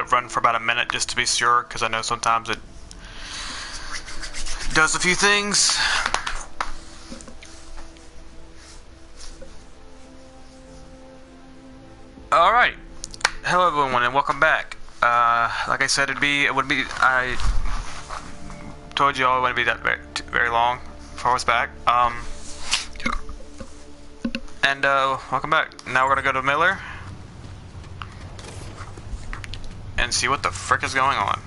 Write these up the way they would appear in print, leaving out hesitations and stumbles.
it run for about a minute just to be sure, because I know sometimes it does a few things. Alright. Hello everyone and welcome back. Like I said, I told you all it wouldn't be that very long before I was back. Welcome back. Now we're gonna go to Miller and see what the frick is going on.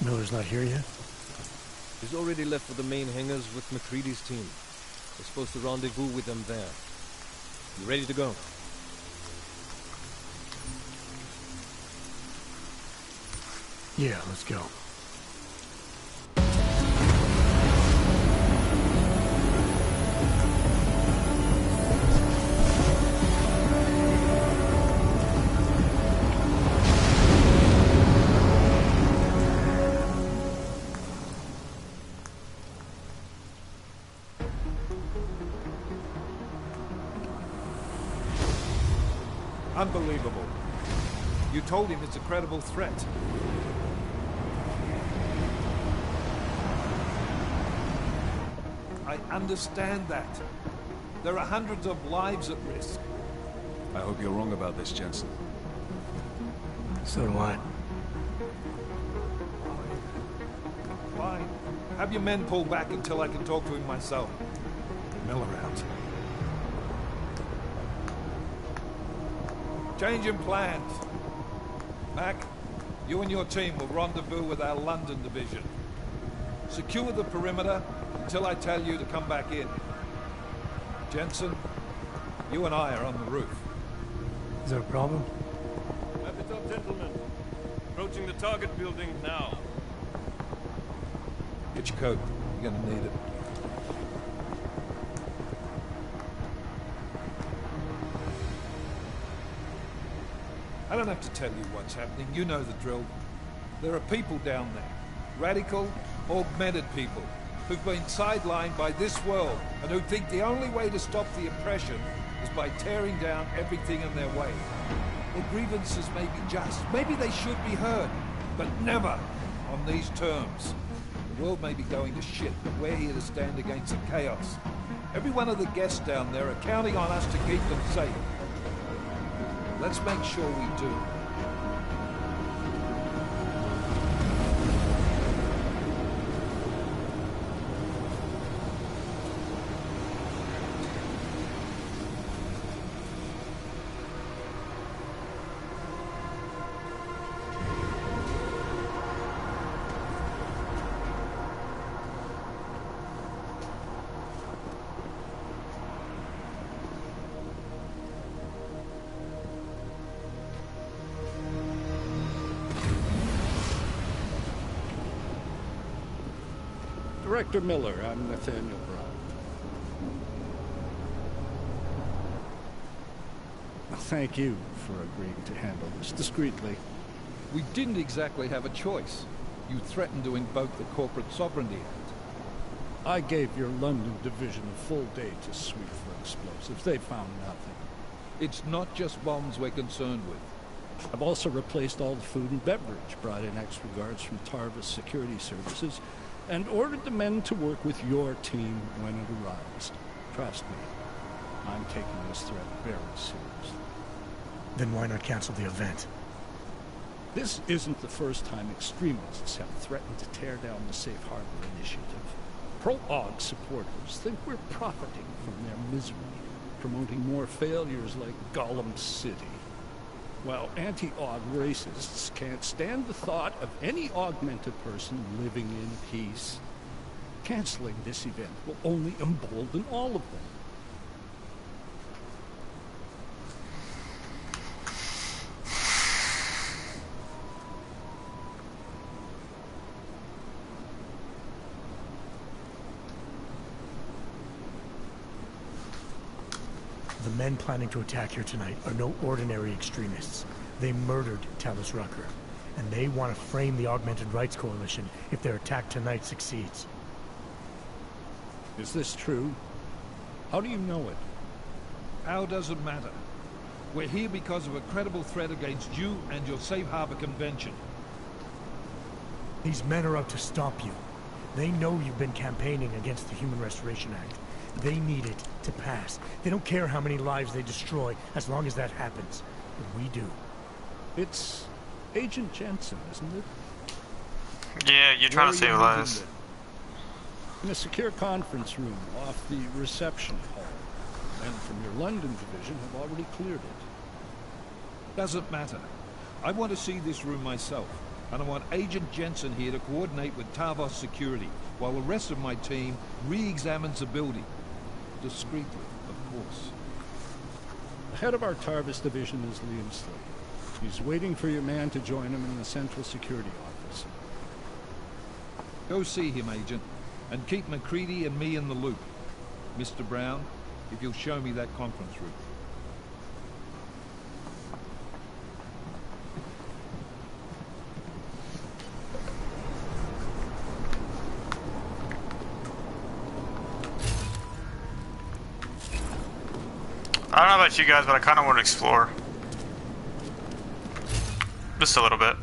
Miller's not here yet? He's already left for the main hangars with McCready's team. We're supposed to rendezvous with them there. You ready to go? Yeah, let's go. Unbelievable. You told him it's a credible threat. I understand that. There are hundreds of lives at risk. I hope you're wrong about this, Jensen. So do I. Fine. Have your men pull back until I can talk to him myself. Miller out. Change in plans. Mac, you and your team will rendezvous with our London division. Secure the perimeter until I tell you to come back in. Jensen, you and I are on the roof. Is there a problem? At the top, gentlemen. Approaching the target building now. Get your coat. You're gonna need it. I don't have to tell you what's happening. You know the drill. There are people down there. Radical, augmented people who've been sidelined by this world and who think the only way to stop the oppression is by tearing down everything in their way. Their grievances may be just. Maybe they should be heard, but never on these terms. The world may be going to shit, but we're here to stand against the chaos. Every one of the guests down there are counting on us to keep them safe. Let's make sure we do. Director Miller, I'm Nathaniel Brown. Well, thank you for agreeing to handle this discreetly. We didn't exactly have a choice. You threatened to invoke the Corporate Sovereignty Act. I gave your London division a full day to sweep for explosives. They found nothing. It's not just bombs we're concerned with. I've also replaced all the food and beverage, brought in extra guards from Tarvis Security Services, and ordered the men to work with your team when it arrives. Trust me, I'm taking this threat very seriously. Then why not cancel the event? This isn't the first time extremists have threatened to tear down the Safe Harbor Initiative. Pro-AUG supporters think we're profiting from their misery. promoting more failures like Gollum City. While anti-aug racists can't stand the thought of any augmented person living in peace, canceling this event will only embolden all of them. The men planning to attack here tonight are no ordinary extremists. They murdered Talus Rucker, and they want to frame the Augmented Rights Coalition if their attack tonight succeeds. Is this true? How do you know it? How doesn't matter. We're here because of a credible threat against you and your Safe Harbor Convention. These men are out to stop you. They know you've been campaigning against the Human Restoration Act. They need it to pass. They don't care how many lives they destroy, as long as that happens. But we do. It's Agent Jensen, isn't it? Yeah, you're trying Where to save are you lives. meeting them? In a secure conference room off the reception hall. Men from your London division have already cleared it. Doesn't matter. I want to see this room myself, and I want Agent Jensen here to coordinate with Tarvos Security, while the rest of my team re-examines the building. Discreetly, of course. The head of our Tarvis division is Liam Slade. He's waiting for your man to join him in the Central Security Office. Go see him, Agent, and keep McCready and me in the loop. Mr. Brown, if you'll show me that conference room. I don't know about you guys, but I kind of want to explore. Just a little bit.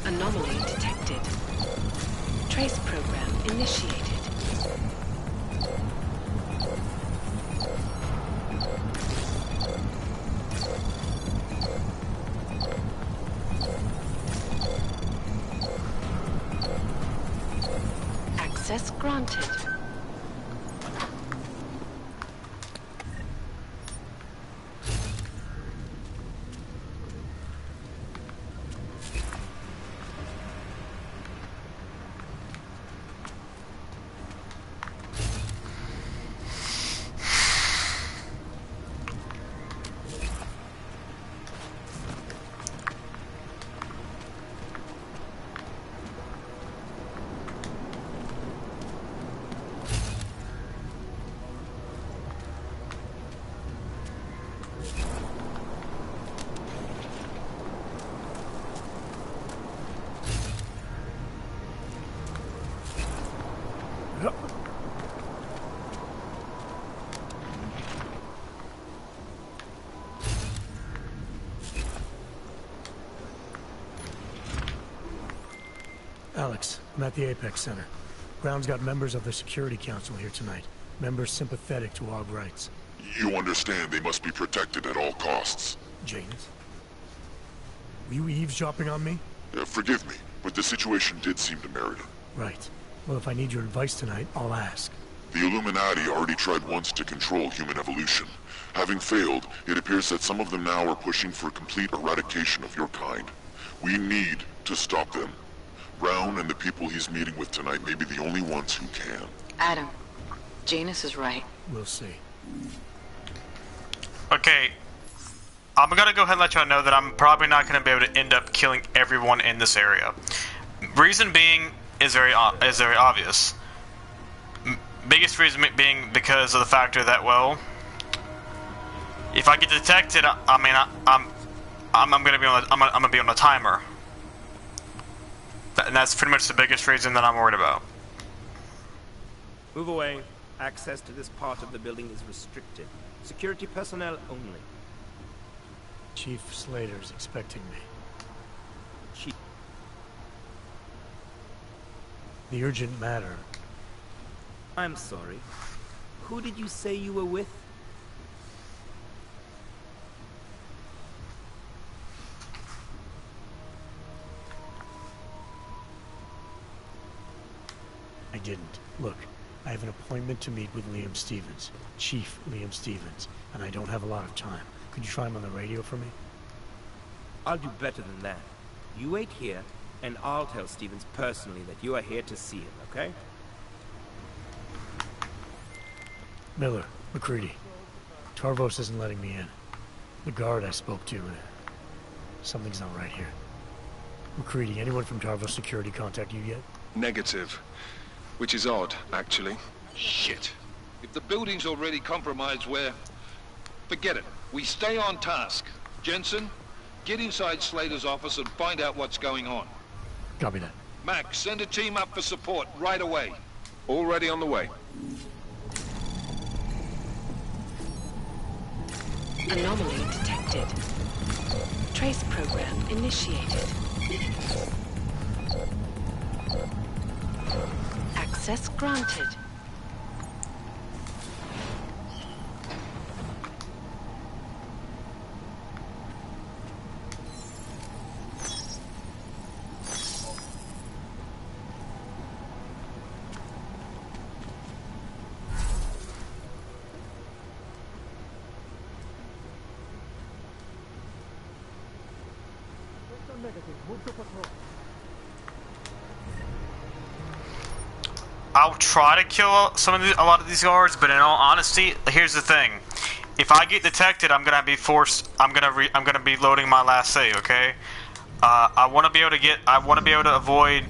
Anomaly detected. Trace program initiated. Access granted. Alex, I'm at the Apex Center. Ground's got members of the Security Council here tonight. Members sympathetic to AUG rights. You understand they must be protected at all costs. James? Were you eavesdropping on me? Forgive me, but the situation did seem to merit it. Right. Well, if I need your advice tonight, I'll ask. The Illuminati already tried once to control human evolution. Having failed, it appears that some of them now are pushing for complete eradication of your kind. We need to stop them. Brown and the people he's meeting with tonight may be the only ones who can. Adam, Janus is right. We'll see. Okay, I'm gonna go ahead and let y'all know that I'm probably not gonna be able to end up killing everyone in this area. Reason being is very obvious. Biggest reason being because of the factor that, well, if I get detected, I'm gonna be on a timer. And that's pretty much the biggest reason that I'm worried about. Move away. Access to this part of the building is restricted. Security personnel only. Chief Slater's expecting me. Chief. The urgent matter. I'm sorry. Who did you say you were with? I didn't. Look, I have an appointment to meet with Liam Stevens, Chief Liam Stevens, and I don't have a lot of time. Could you try him on the radio for me? I'll do better than that. You wait here, and I'll tell Stevens personally that you are here to see him, okay? Miller, McCready. Tarvos isn't letting me in. The guard I spoke to, something's not right here. McCready, anyone from Tarvos Security contact you yet? Negative. Which is odd, actually. Shit. If the building's already compromised, forget it. We stay on task. Jensen, get inside Slater's office and find out what's going on. Copy that. Max, send a team up for support right away. Already on the way. Anomaly detected. Trace program initiated. Access granted. I'll try to kill a lot of these guards, but in all honesty, here's the thing: if I get detected, I'm gonna be forced. I'm gonna be loading my last save. Okay. I want to be able to avoid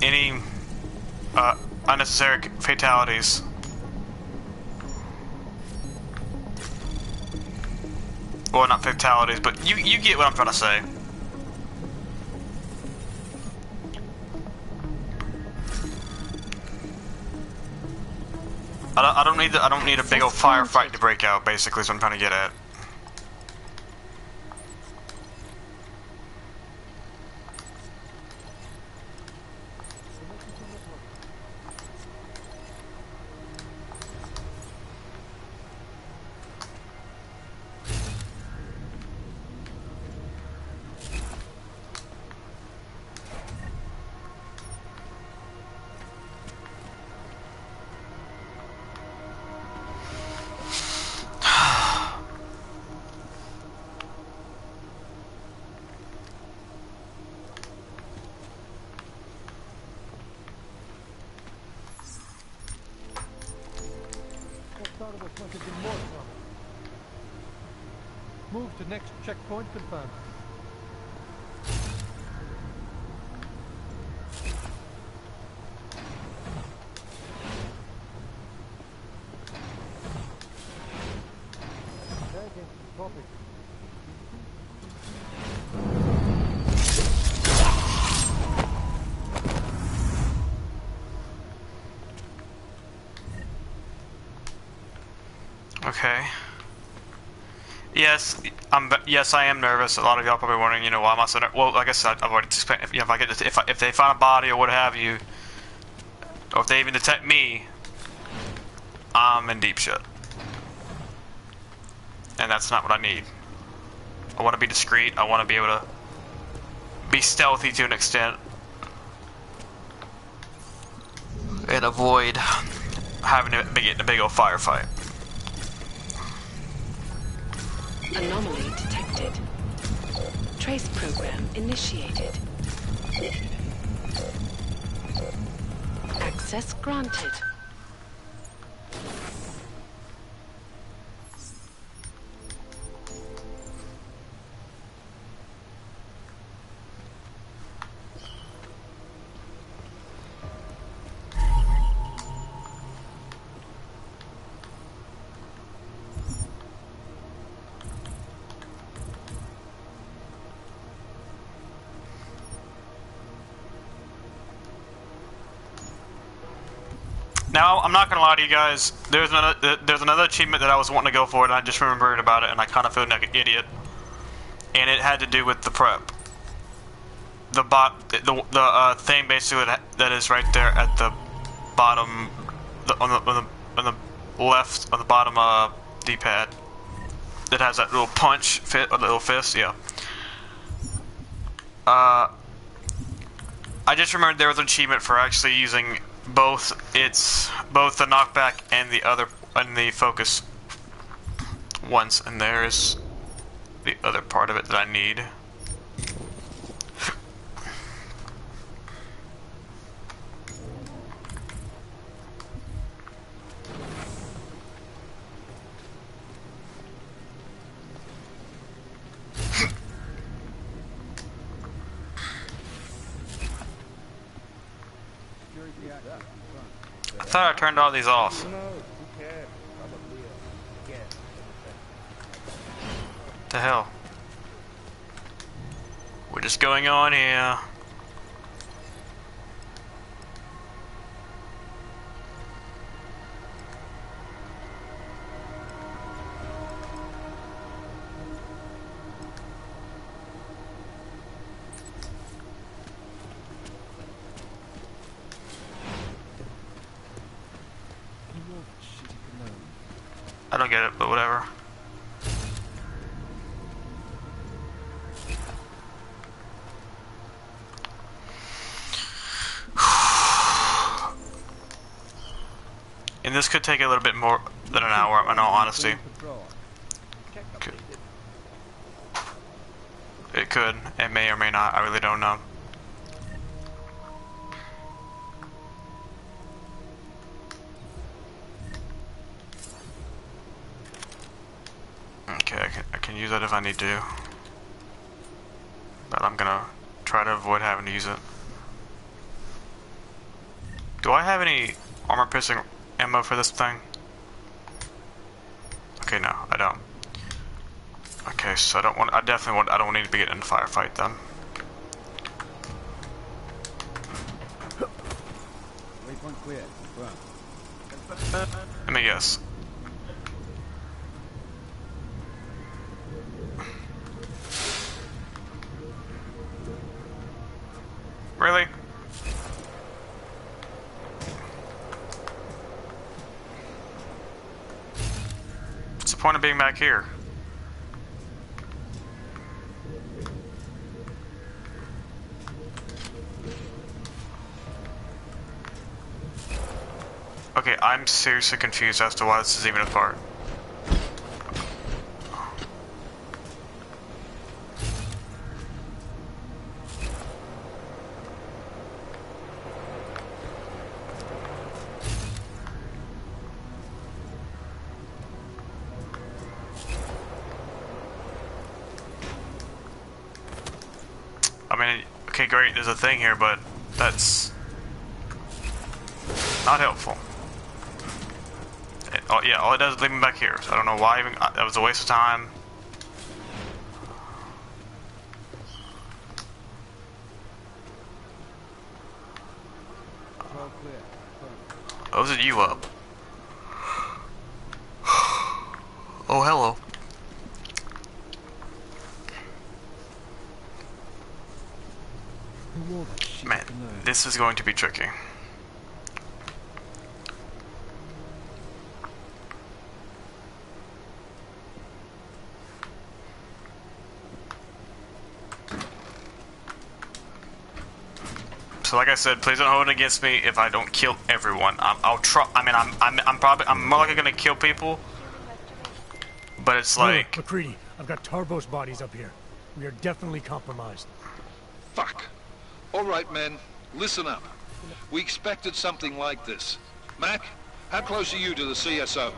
any unnecessary fatalities. Well, not fatalities, but you get what I'm trying to say. I don't need a big old firefight to break out. Basically, is what I'm trying to get at. Move to next checkpoint confirmed. Copy. Okay. Yes, yes, I am nervous. A lot of y'all probably wondering, you know, why am I so nervous? Well, like I said, I've already explained. You know, if they find a body or what have you, or if they even detect me, I'm in deep shit. And that's not what I need. I want to be discreet. I want to be able to be stealthy to an extent, and avoid having to get in a big old firefight. Anomaly detected. Trace program initiated. Access granted. Now, I'm not gonna lie to you guys. There's another achievement that I was wanting to go for, and I just remembered about it, and I kind of feel like an idiot. And it had to do with the prep. The thing basically that is right there at the bottom, on the left, on the bottom D-pad. That has that little punch fit, or the little fist, yeah. I just remembered there was an achievement for actually using both the knockback and the focus once, and there's the other part of it that I need. I thought I turned all these off. The hell? What is going on here? I don't get it, but whatever. And this could take a little bit more than an hour, in all honesty. It could. It may or may not. I really don't know. Okay, I can use that if I need to. But I'm gonna try to avoid having to use it. Do I have any armor-piercing ammo for this thing? Okay, no, I don't. Okay, so I don't need to be getting in a firefight then. Let me guess. Really? What's the point of being back here? Okay, I'm seriously confused as to why this is even a part. I mean, okay, great, there's a thing here, but that's not helpful. Oh, yeah, all it does is leave me back here, so I don't know why even, that was a waste of time. Oh, is it you up? Oh, hello. Who wore that shit Man, up in there? this is going to be tricky. So like I said, please don't hold it against me if I don't kill everyone. I'll try. I mean, I'm more likely gonna kill people, but it's like McCready, I've got Tarvos bodies up here. We are definitely compromised. Fuck. All right, men. Listen up. We expected something like this. Mac, how close are you to the CSO?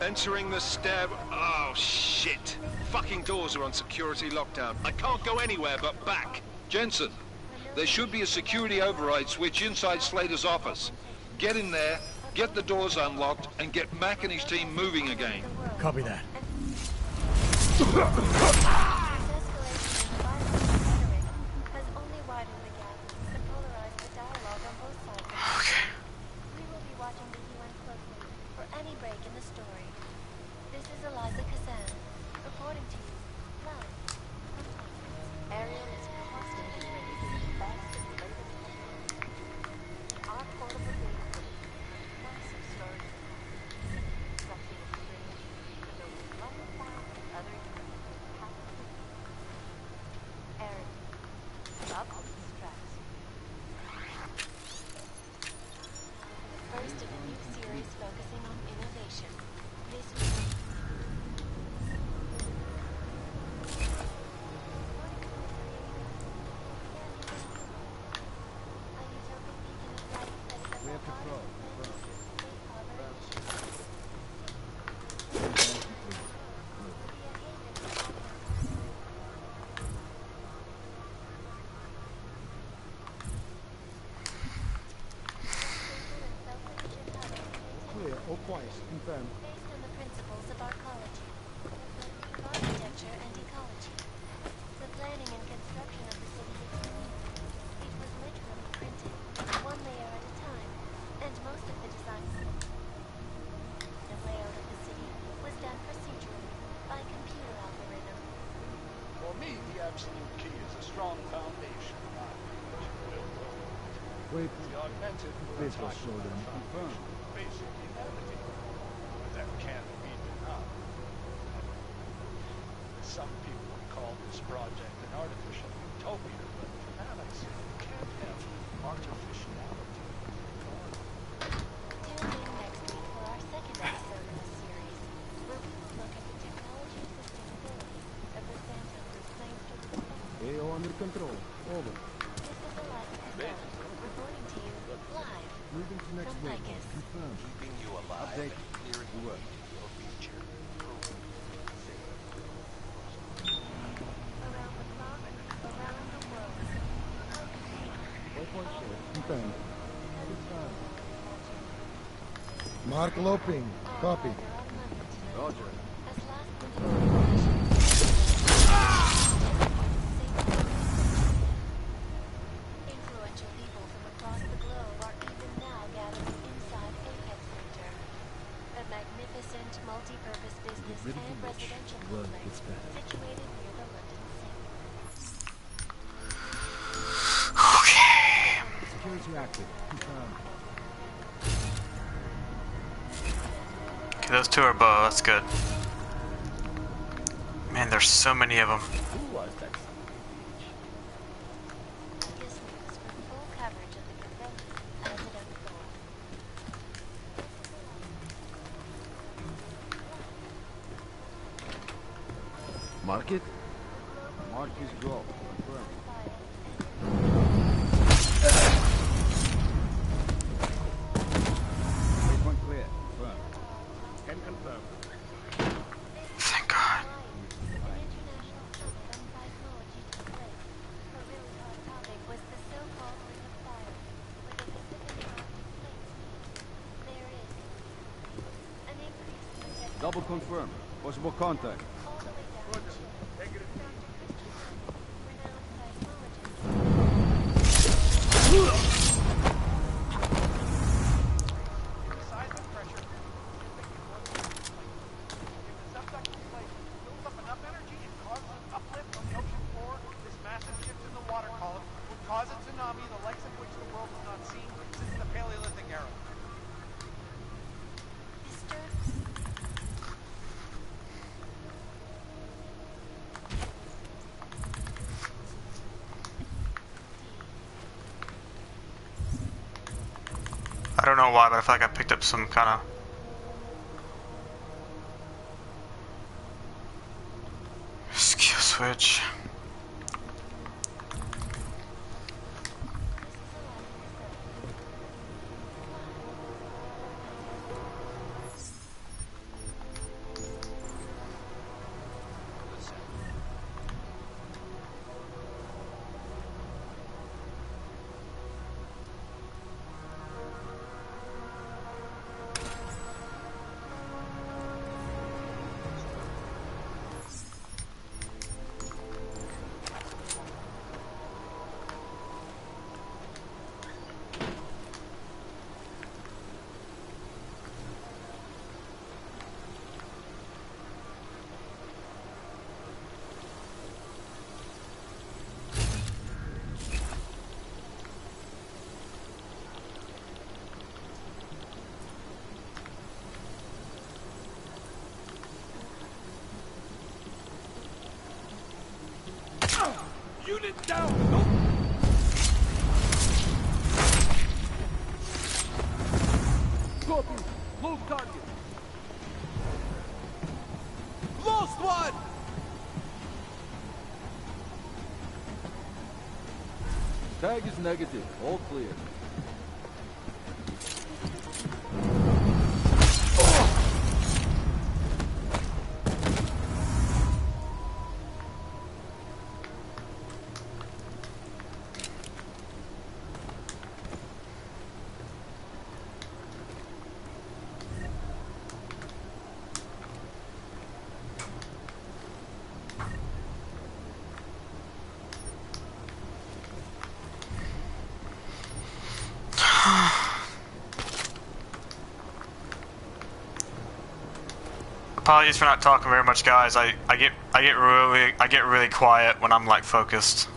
Entering the stair... Oh, shit. Fucking doors are on security lockdown. I can't go anywhere but back. Jensen, there should be a security override switch inside Slater's office. Get in there, get the doors unlocked, and get Mac and his team moving again. Copy that. Confirmed. Based on the principles of arcology, architecture and ecology, the planning and construction of the city is unique. It was literally printed, one layer at a time, and most of the design. The layout of the city was done procedurally by computer algorithm. For me, the absolute key is a strong foundation. Wait, The augmented please go slow down. Confirmed. basically melody. That can't be denied. Some people would call this project an artificial utopia, but for that I say you can't have artificiality. Tune in next week for our second episode in this series, where we will look at the technology and sustainability of the Santa Cruz claims to the AO under control. Over. This is Eliza Casella, reporting to you live Moving to next from week. Lycus. Confirmed. Keeping you alive Update. and clearing the way to your future. Around the clock, around the world. Waypoint shared. Confirmed. Confirmed. Mark Loping. Copy. Roger. As last influential people from across the globe are even now gathering inside Apex Center, a magnificent multi-purpose business and residential complex situated near the London Sea. okay. Security active. Confirmed. Okay, those two are above. That's good. Man, there's so many of them. This news for full coverage of the convention as it unfolds. Market? Mark is go. Confirmed. Waypoint clear. Confirmed. Can confirm. Thank God. An international summit on seismology took place. A really hot topic was the so-called Ring of Fire, where the Pacific and Arctic plates meet. There is an increase in temperature Double confirmed. Possible contact. all the way down to Dr. Christopher Hunt, renowned seismologist. Seismic pressure. If the subduct I don't know why, but I feel like I picked up some kind of... skill switch. Unit down! Copy. Lose target. Lost one! Tag is negative. All clear. Apologies for not talking very much, guys. I get really quiet when I'm like focused.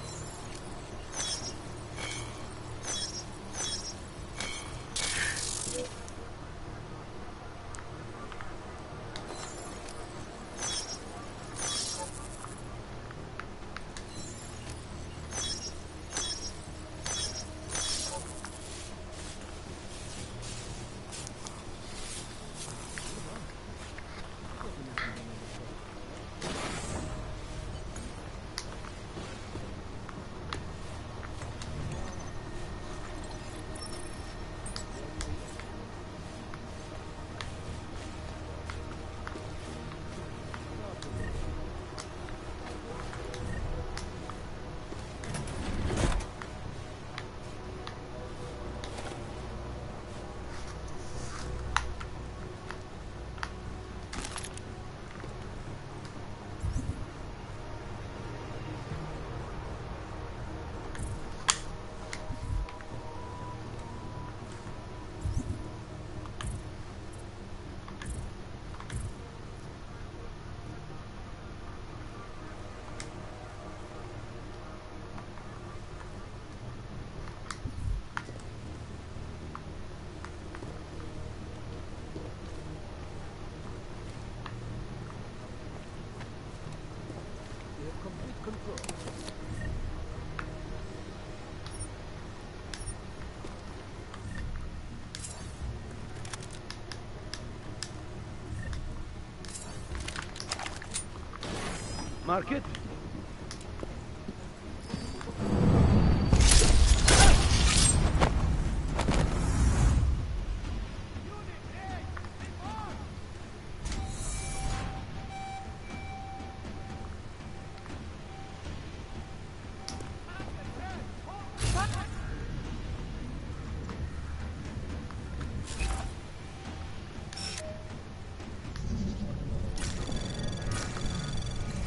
Market?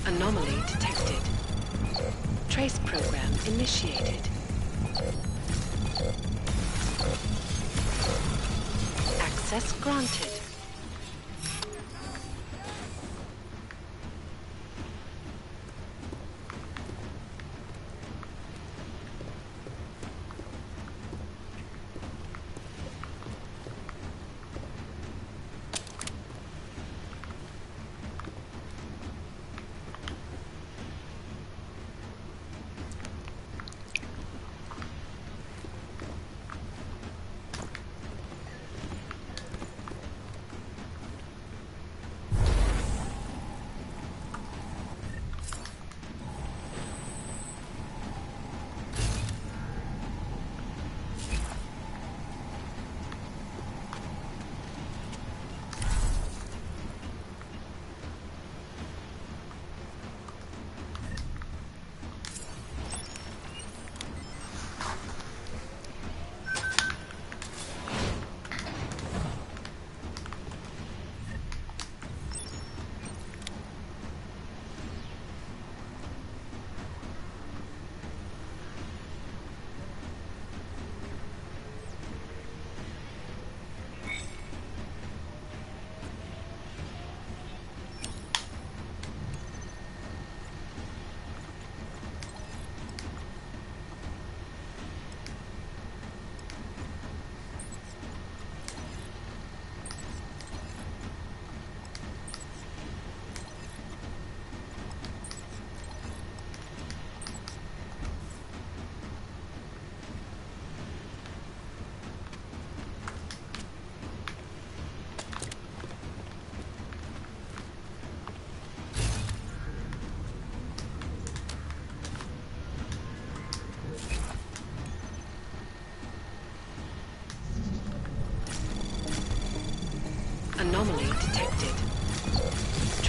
Anomaly detected. Trace program initiated. Access granted.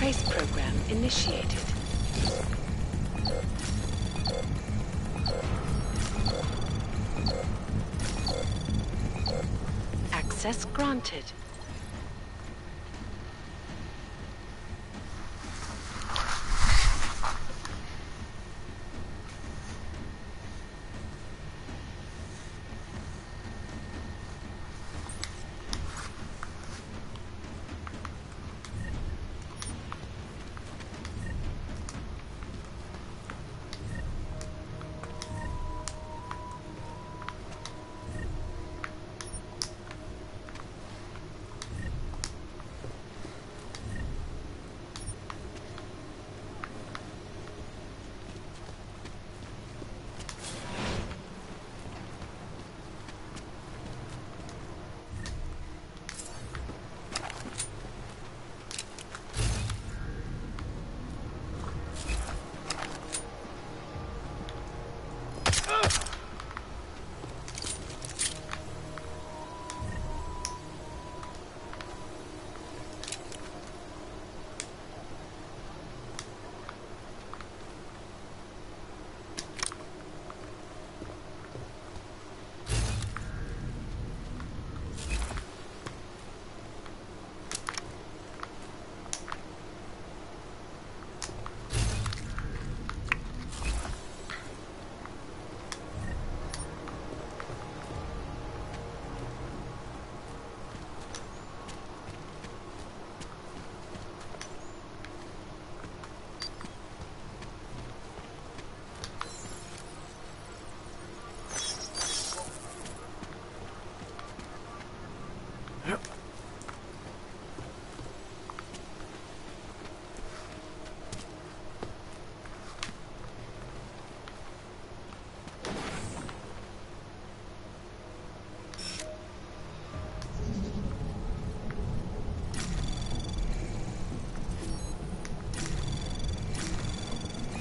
Trace program initiated. Access granted.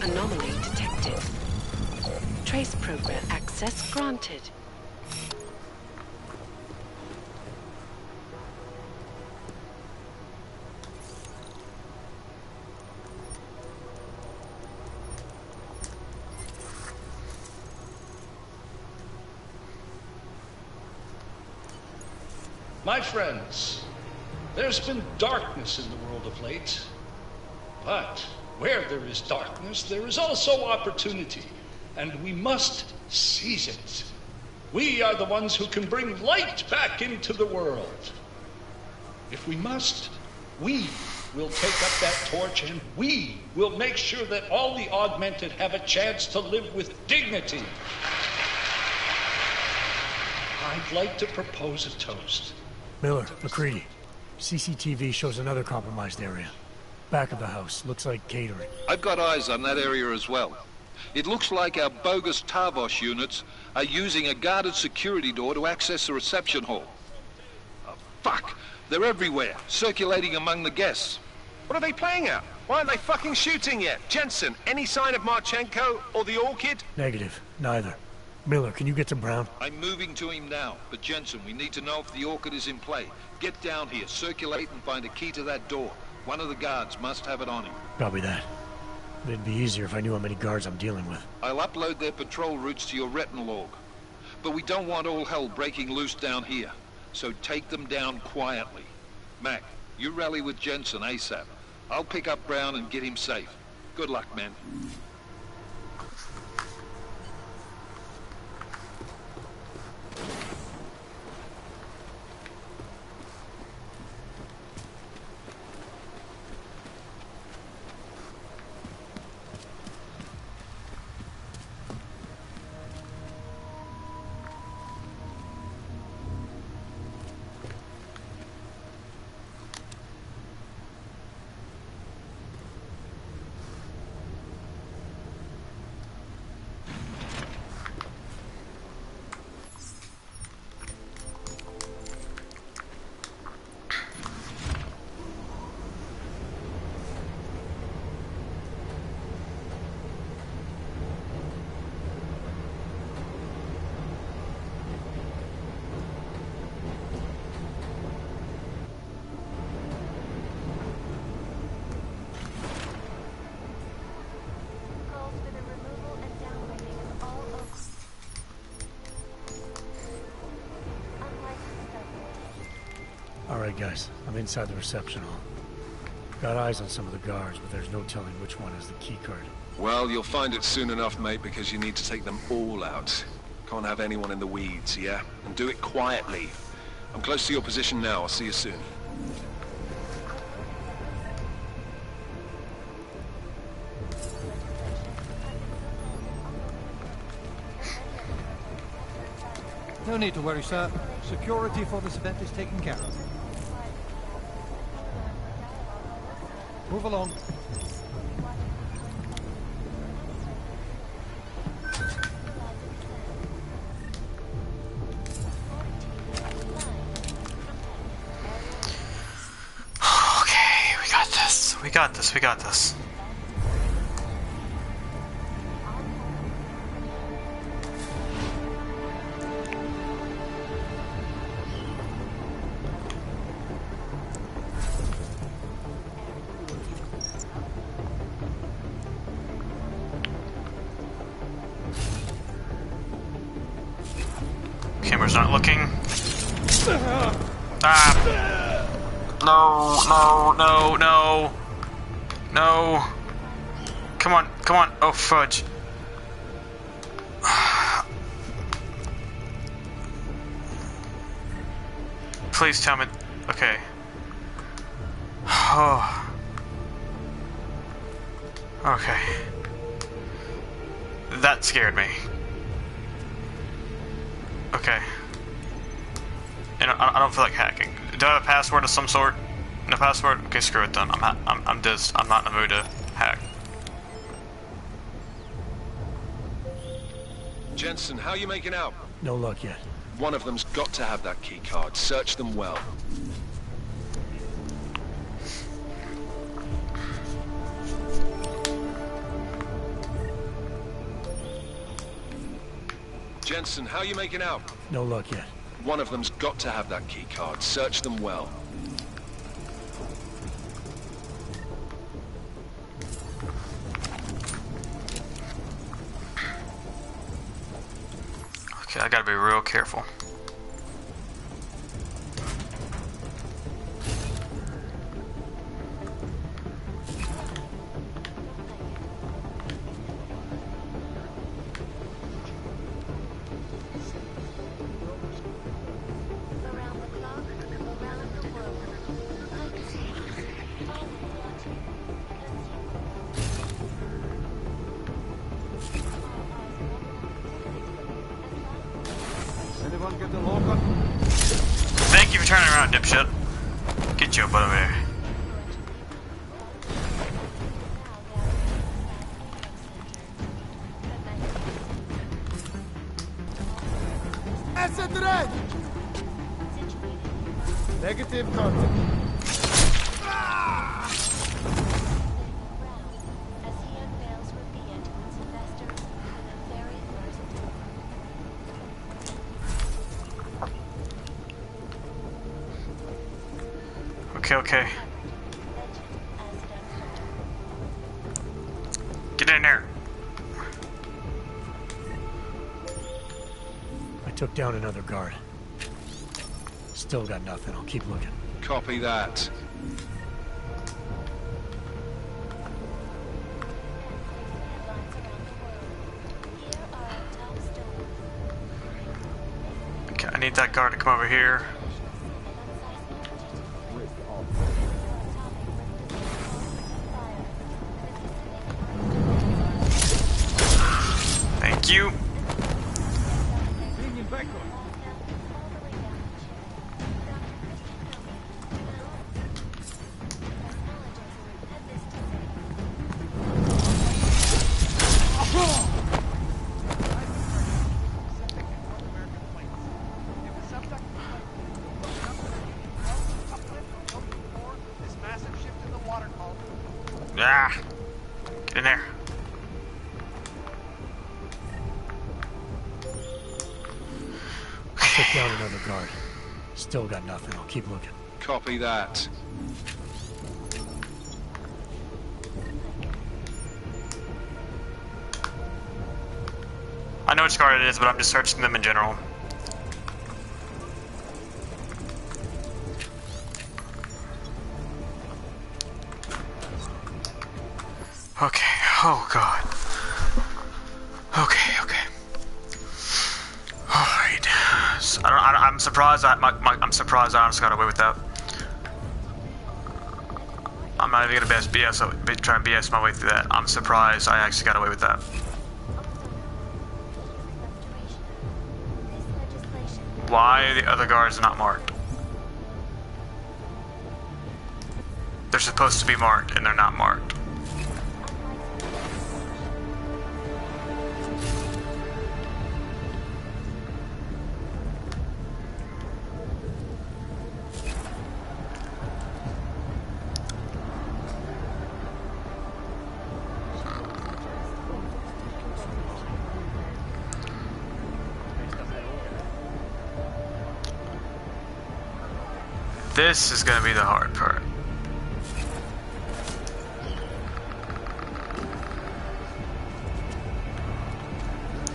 Anomaly detected. Trace program access granted. My friends, there's been darkness in the world of late. But where there is darkness, there is also opportunity, and we must seize it. We are the ones who can bring light back into the world. If we must, we will take up that torch, and we will make sure that all the augmented have a chance to live with dignity. I'd like to propose a toast. Miller, McCready. CCTV shows another compromised area. Back of the house. Looks like catering. I've got eyes on that area as well. It looks like our bogus Tarvos units are using a guarded security door to access the reception hall. Oh, fuck! They're everywhere, circulating among the guests. What are they playing at? Why aren't they fucking shooting yet? Jensen, any sign of Marchenko or the Orchid? Negative. Neither. Miller, can you get to Brown? I'm moving to him now, but Jensen, we need to know if the Orchid is in play. Get down here, circulate and find a key to that door. One of the guards must have it on him. Copy that. It'd be easier if I knew how many guards I'm dealing with. I'll upload their patrol routes to your retinal log. But we don't want all hell breaking loose down here. So take them down quietly. Mac, you rally with Jensen ASAP. I'll pick up Brown and get him safe. Good luck, man. Alright guys, I'm inside the reception hall. Got eyes on some of the guards, but there's no telling which one has the keycard. Well, you'll find it soon enough, mate, because you need to take them all out. Can't have anyone in the weeds, yeah? And do it quietly. I'm close to your position now. I'll see you soon. No need to worry, sir. Security for this event is taken care of. Move along. Okay, we got this. We got this. We got this. Camera's not looking. Ah! No, no, no, no. No. Come on, come on. Oh, fudge. Please tell me. Okay. Oh. Okay. That scared me. Okay. And I don't feel like hacking. Do I have a password of some sort? No password? Okay, screw it then. I'm just I'm not in the mood to hack. Jensen, how you making out? No luck yet. One of them's got to have that key card. Search them well. Jensen, how you making out? No luck yet. One of them's got to have that key card. Search them well. Okay, I gotta be real careful. Anyone get the locker? Thank you for turning around, dipshit. Get your butt over there. Asset red! Negative contact. Okay. Get in there. I took down another guard. Still got nothing. I'll keep looking. Copy that. Okay, I need that guard to come over here. Thank you. Ah, get in there. Took down another guard. Still got nothing. I'll keep looking. Copy that. I know which guard it is, but I'm just searching them in general. Okay. Oh god. Okay. Alright. So, I'm surprised I'm surprised I honestly got away with that. I'm not even gonna try and BS my way through that. I'm surprised I actually got away with that. Why are the other guards not marked? They're supposed to be marked and they're not marked. This is gonna be the hard part.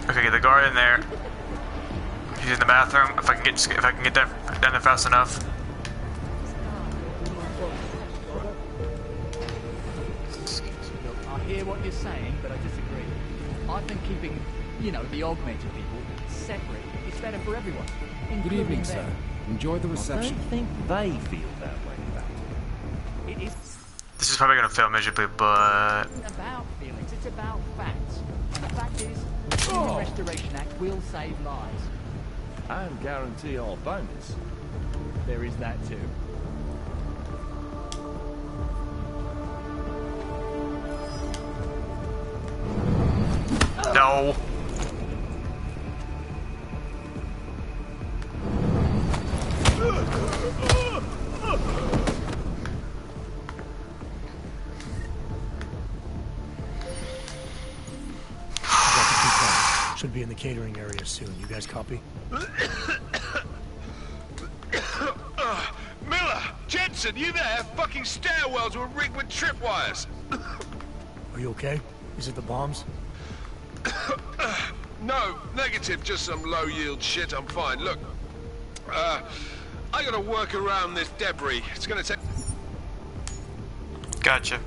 Okay, get the guard in there. He's in the bathroom. If I can get down there fast enough. I hear what you're saying, but I disagree. I think keeping, the augmented people separate is better for everyone. Good evening, sir. Enjoy the reception. I don't think they feel that way about it. It is This is probably gonna fail miserably, but about feelings, it's about facts. And the fact is, the Human Restoration Act will save lives. And guarantee our bonus. There is that too. no. Should be in the catering area soon. You guys copy? Miller! Jensen, you there? Fucking stairwells were rigged with tripwires. Are you okay? Is it the bombs? No, negative. Just some low-yield shit. I'm fine. Look, I gotta work around this debris. It's gonna take... Gotcha.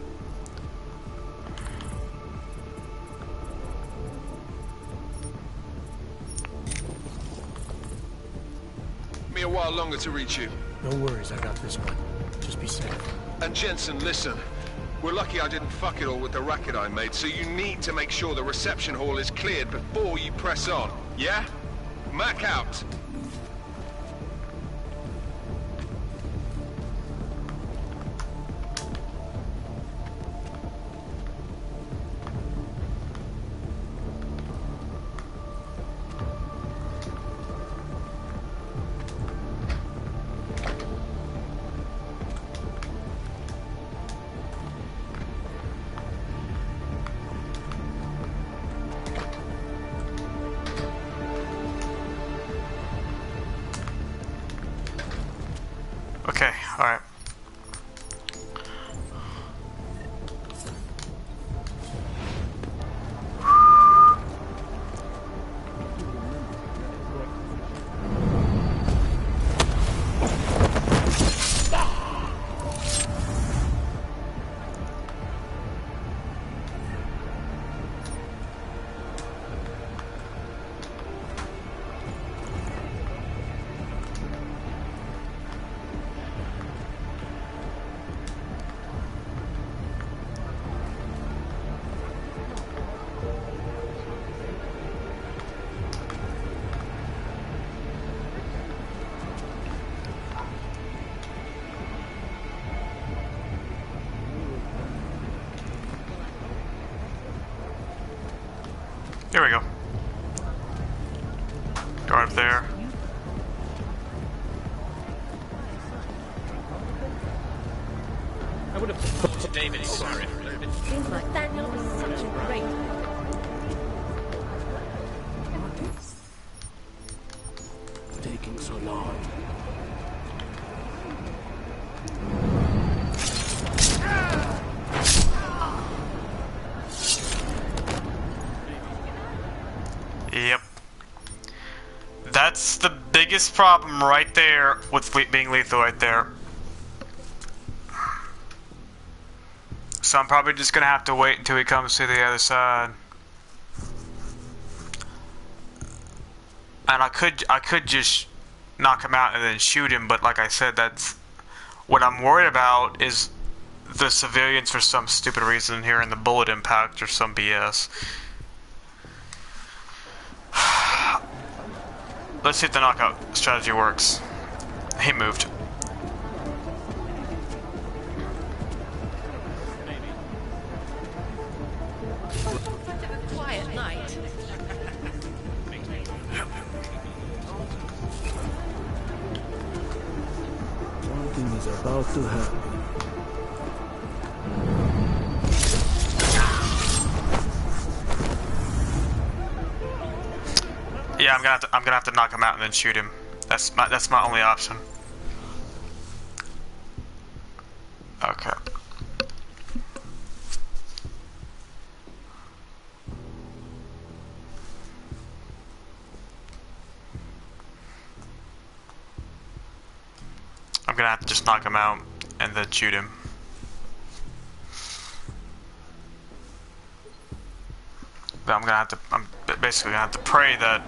me a while longer to reach you. No worries, I got this one. Just be safe. And Jensen, listen. We're lucky I didn't fuck it all with the racket I made, so you need to make sure the reception hall is cleared before you press on. Yeah? Mac out. Okay, alright. Here we go. Door up there. I would have thought David is sorry. Seems like Daniel was such a great... Taking so long. Yep. That's the biggest problem right there with being lethal right there. So I'm probably just gonna have to wait until he comes to the other side. And I could just knock him out and then shoot him, but like I said, that's what I'm worried about is the civilians for some stupid reason here in the bullet impact or some BS. Let's see if the knockout strategy works. He moved. Quiet night. Something is about to happen. Yeah, I'm gonna have to knock him out and then shoot him. That's my only option. Okay. I'm gonna have to just knock him out and then shoot him. But I'm basically gonna have to pray that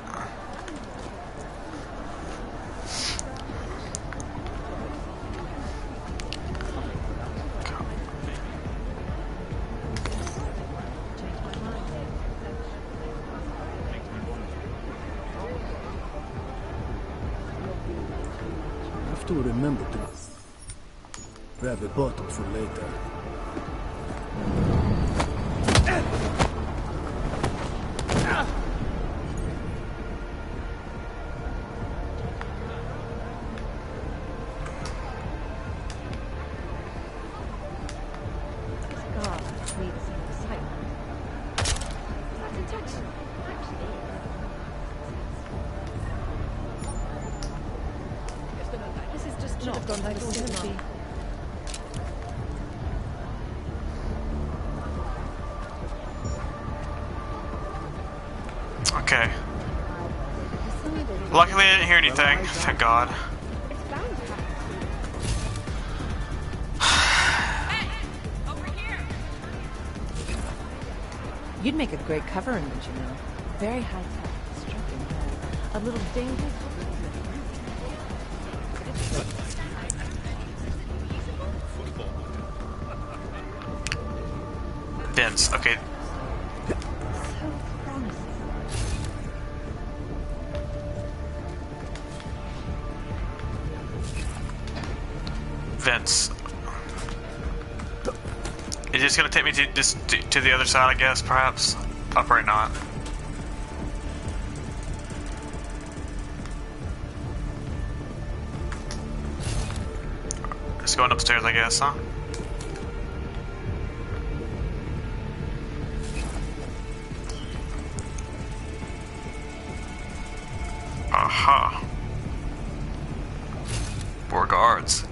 To remember to grab a bottle for later. Okay. Luckily I didn't hear anything, thank God. You'd make a great cover image, you know. Very high-tech, striking, a little dangerous. Vince, okay. Vince. Is this gonna take me to the other side, I guess, perhaps? Probably not. Just going upstairs, I guess, huh? Aha. More guards.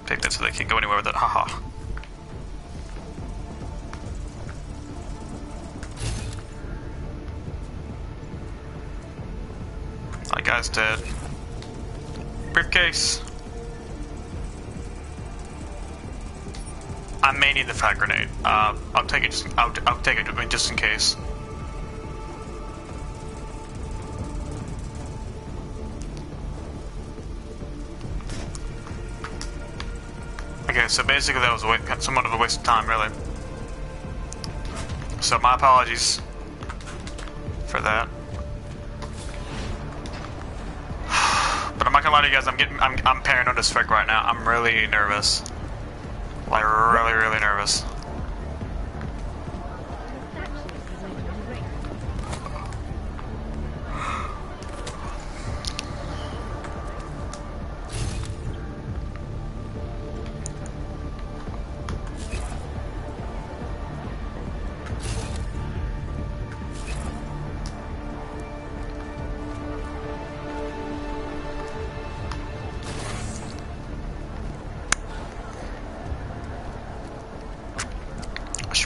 Take that so they can't go anywhere with it. Haha. That guy's dead. Briefcase. I may need the frag grenade. I'll take it. I'll take it with me just in case. Okay, so basically that was somewhat of a waste of time, really. So my apologies for that. But I'm not gonna lie to you guys, I'm paranoid as frick right now. I'm really nervous. Like really nervous.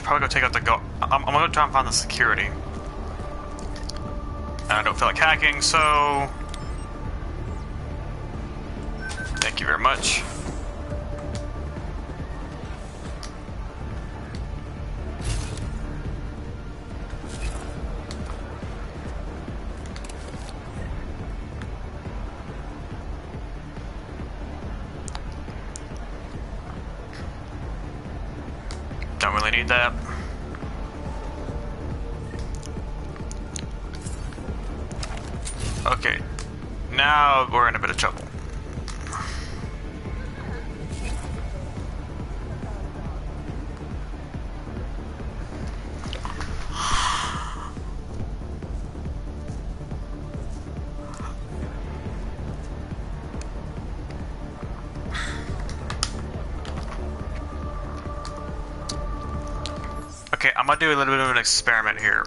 should probably go take out the I'm gonna go try and find the security. And I don't feel like hacking, so... Thank you very much. Don't really need that. Okay, now we're in a bit of trouble. Okay, I'm gonna do a little bit of an experiment here.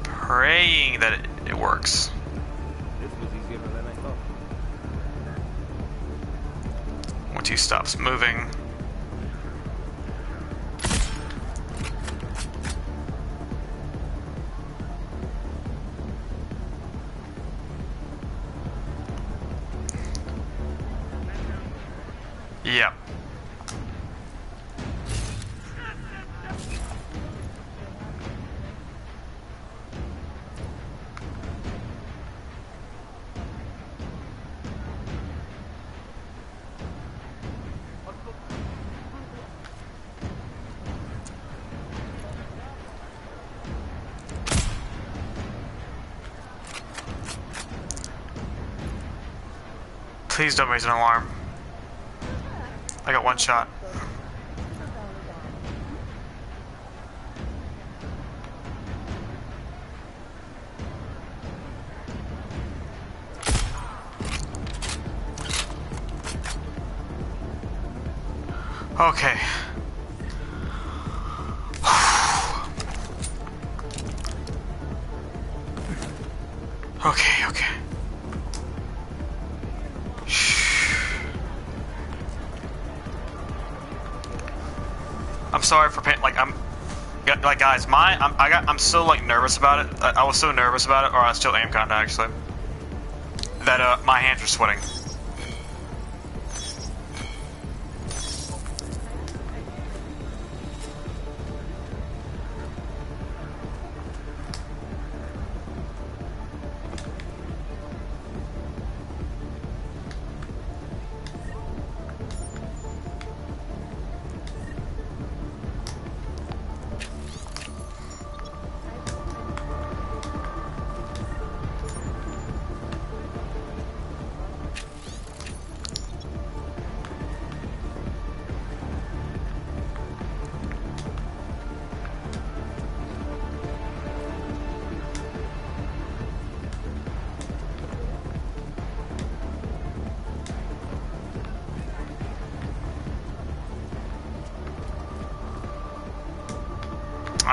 Praying that it works. This was easier than I thought. Once he stops moving. Yep. Please don't raise an alarm. I got one shot. Okay. Okay, okay. I'm sorry for pain. Like guys, I'm so like nervous about it. I was so nervous about it, or I still am kinda actually. That my hands are sweating.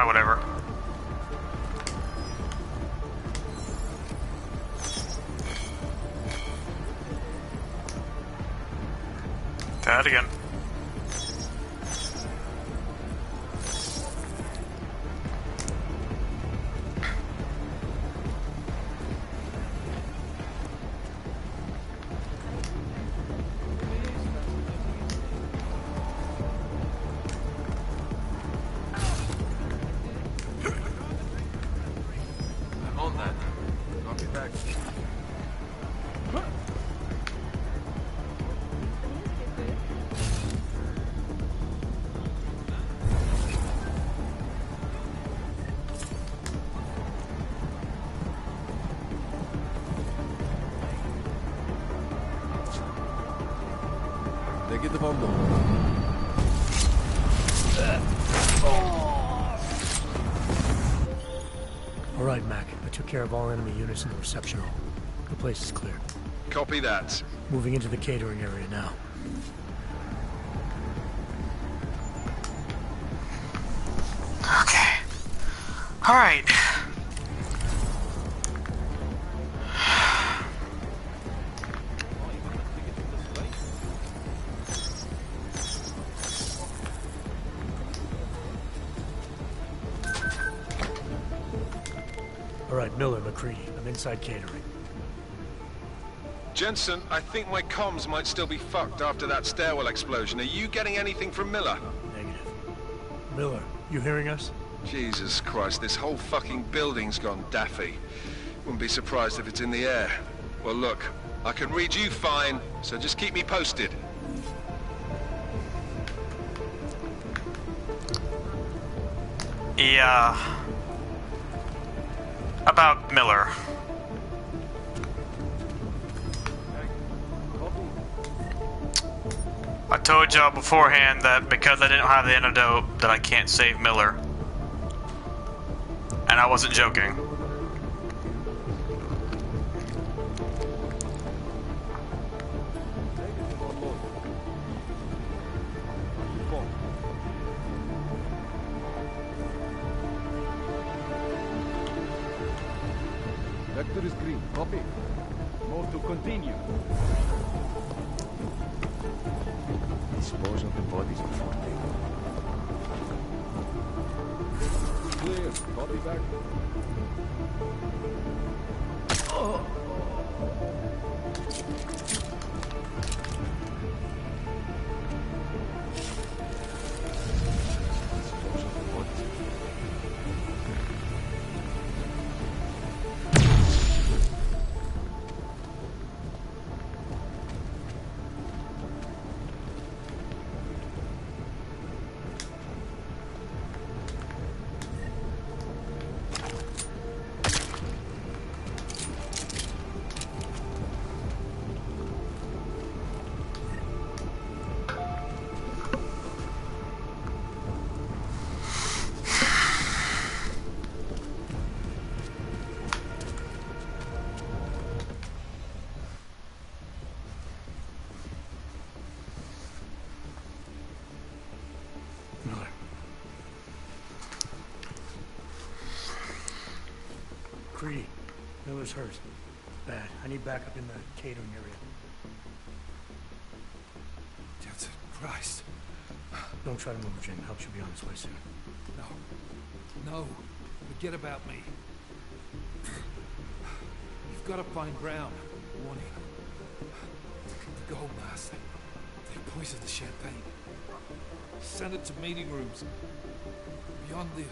Whatever. That again. Negative on board. All right, Mac. I took care of all enemy units in the reception hall. The place is clear. Copy that. Moving into the catering area now. Okay. All right. right, Miller, McCready. I'm inside catering. Jensen, I think my comms might still be fucked after that stairwell explosion. Are you getting anything from Miller? Negative. Miller, you hearing us? Jesus Christ, this whole fucking building's gone daffy. Wouldn't be surprised if it's in the air. Well, look, I can read you fine, so just keep me posted. Yeah. About Miller. I told y'all beforehand that because I didn't have the antidote that I can't save Miller. And I wasn't joking. Vector is green. Copy. Move to continue. Dispose of the bodies before they Clear. Copy back. McCready, Miller's hurt. Bad. I need backup in the catering area. Jensen, Christ. Don't try to move, Jim. Help should be on its way soon. No. Forget about me. You've got to find Brown. Warning. The gold mask. They poisoned the champagne. Send it to meeting rooms. Beyond the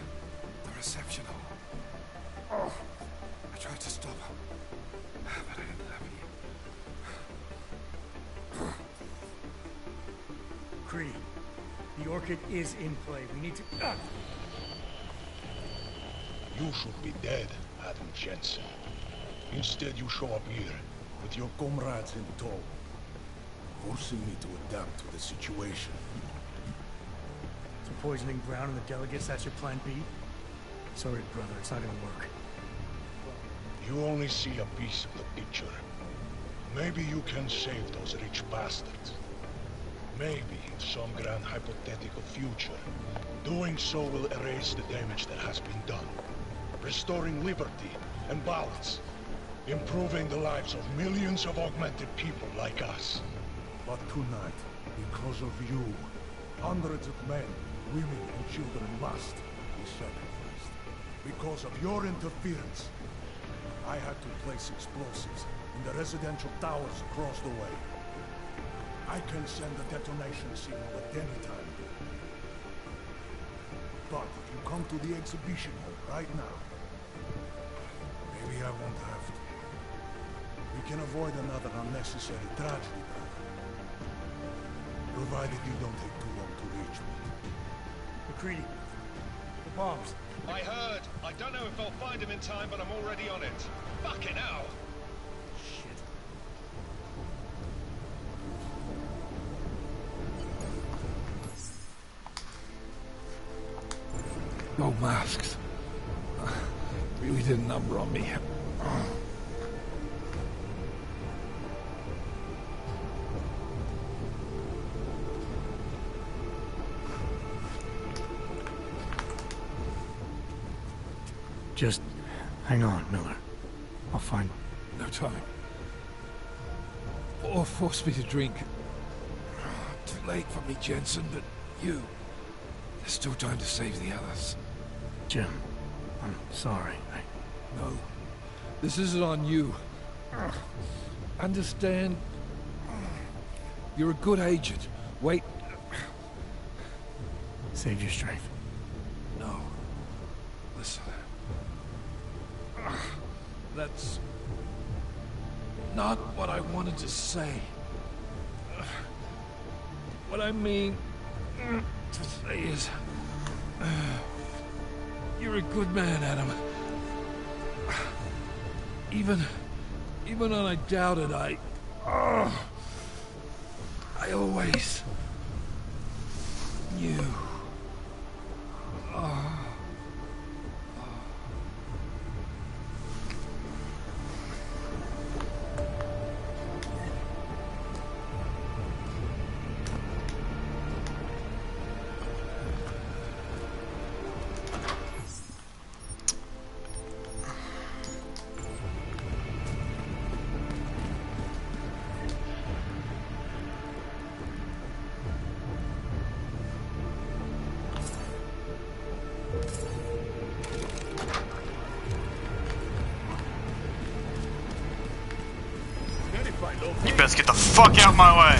reception hall. Oh. I tried to stop him, but I ended up here. McCready, the Orchid is in play. We need to... You should be dead, Adam Jensen. Instead, you show up here, with your comrades in tow, forcing me to adapt to the situation. So poisoning Brown and the delegates, that's your plan B? Sorry, brother, it's not gonna work. You only see a piece of the picture. Maybe you can save those rich bastards. Maybe, in some grand hypothetical future, doing so will erase the damage that has been done. Restoring liberty and balance. Improving the lives of millions of augmented people like us. But tonight, because of you, hundreds of men, women and children must be sacrificed. Because of your interference, I had to place explosives in the residential towers across the way. I can send a detonation signal at any time. But if you come to the exhibition hall right now, maybe I won't have to. We can avoid another unnecessary tragedy, brother. Provided you don't take too long to reach me. McCready, the bombs. I heard. I don't know if I'll find him in time, but I'm already on it. Fucking hell! Shit. No masks. Really did a number on me. Just hang on, Miller. I'll find... No time. Or force me to drink. Too late for me, Jensen, but you... There's still time to save the others. Jim, I'm sorry. No, This isn't on you. Understand? You're a good agent. Wait. Save your strength. No. Listen. That's not what I wanted to say. What I mean to say is... You're a good man, Adam. Even when I doubted, I always knew. You best get the fuck out my way.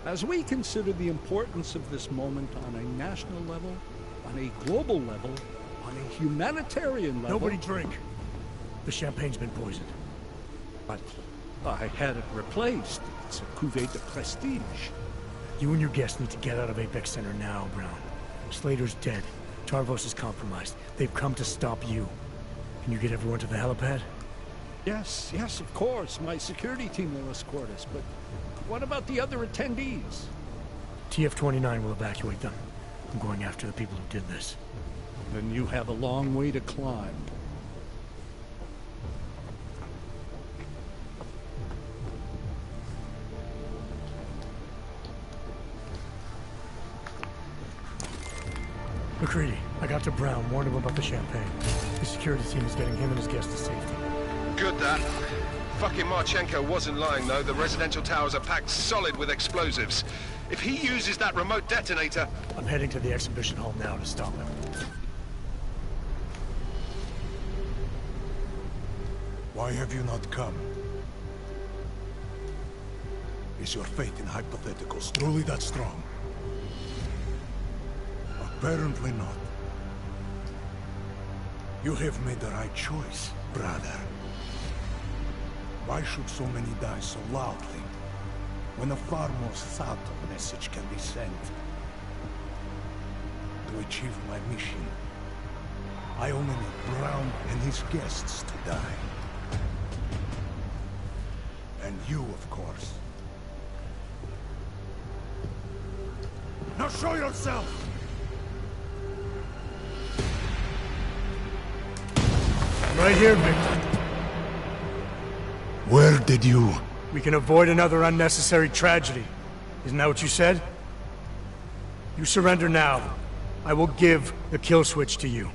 As we consider the importance of this moment on a national level, on a global level, on a humanitarian level... Nobody drink. The champagne's been poisoned. But I had it replaced. It's a cuvée de prestige. You and your guests need to get out of Apex Center now, Brown. Slater's dead. Tarvos is compromised. They've come to stop you. Can you get everyone to the helipad? Yes, of course. My security team will escort us, but what about the other attendees? TF-29 will evacuate them. I'm going after the people who did this. Then you have a long way to climb. McCready, I got to Brown, warned him about the champagne. The security team is getting him and his guests to safety. Good, that. Fucking Marchenko wasn't lying, though. The residential towers are packed solid with explosives. If he uses that remote detonator... I'm heading to the exhibition hall now to stop him. Why have you not come? Is your faith in hypotheticals truly that strong? Apparently not. You have made the right choice, brother. Why should so many die so loudly, when a far more subtle message can be sent? To achieve my mission, I only need Brown and his guests to die. And you, of course. Now show yourself! Right here, Victor. Where did you... We can avoid another unnecessary tragedy. Isn't that what you said? You surrender now. I will give the kill switch to you.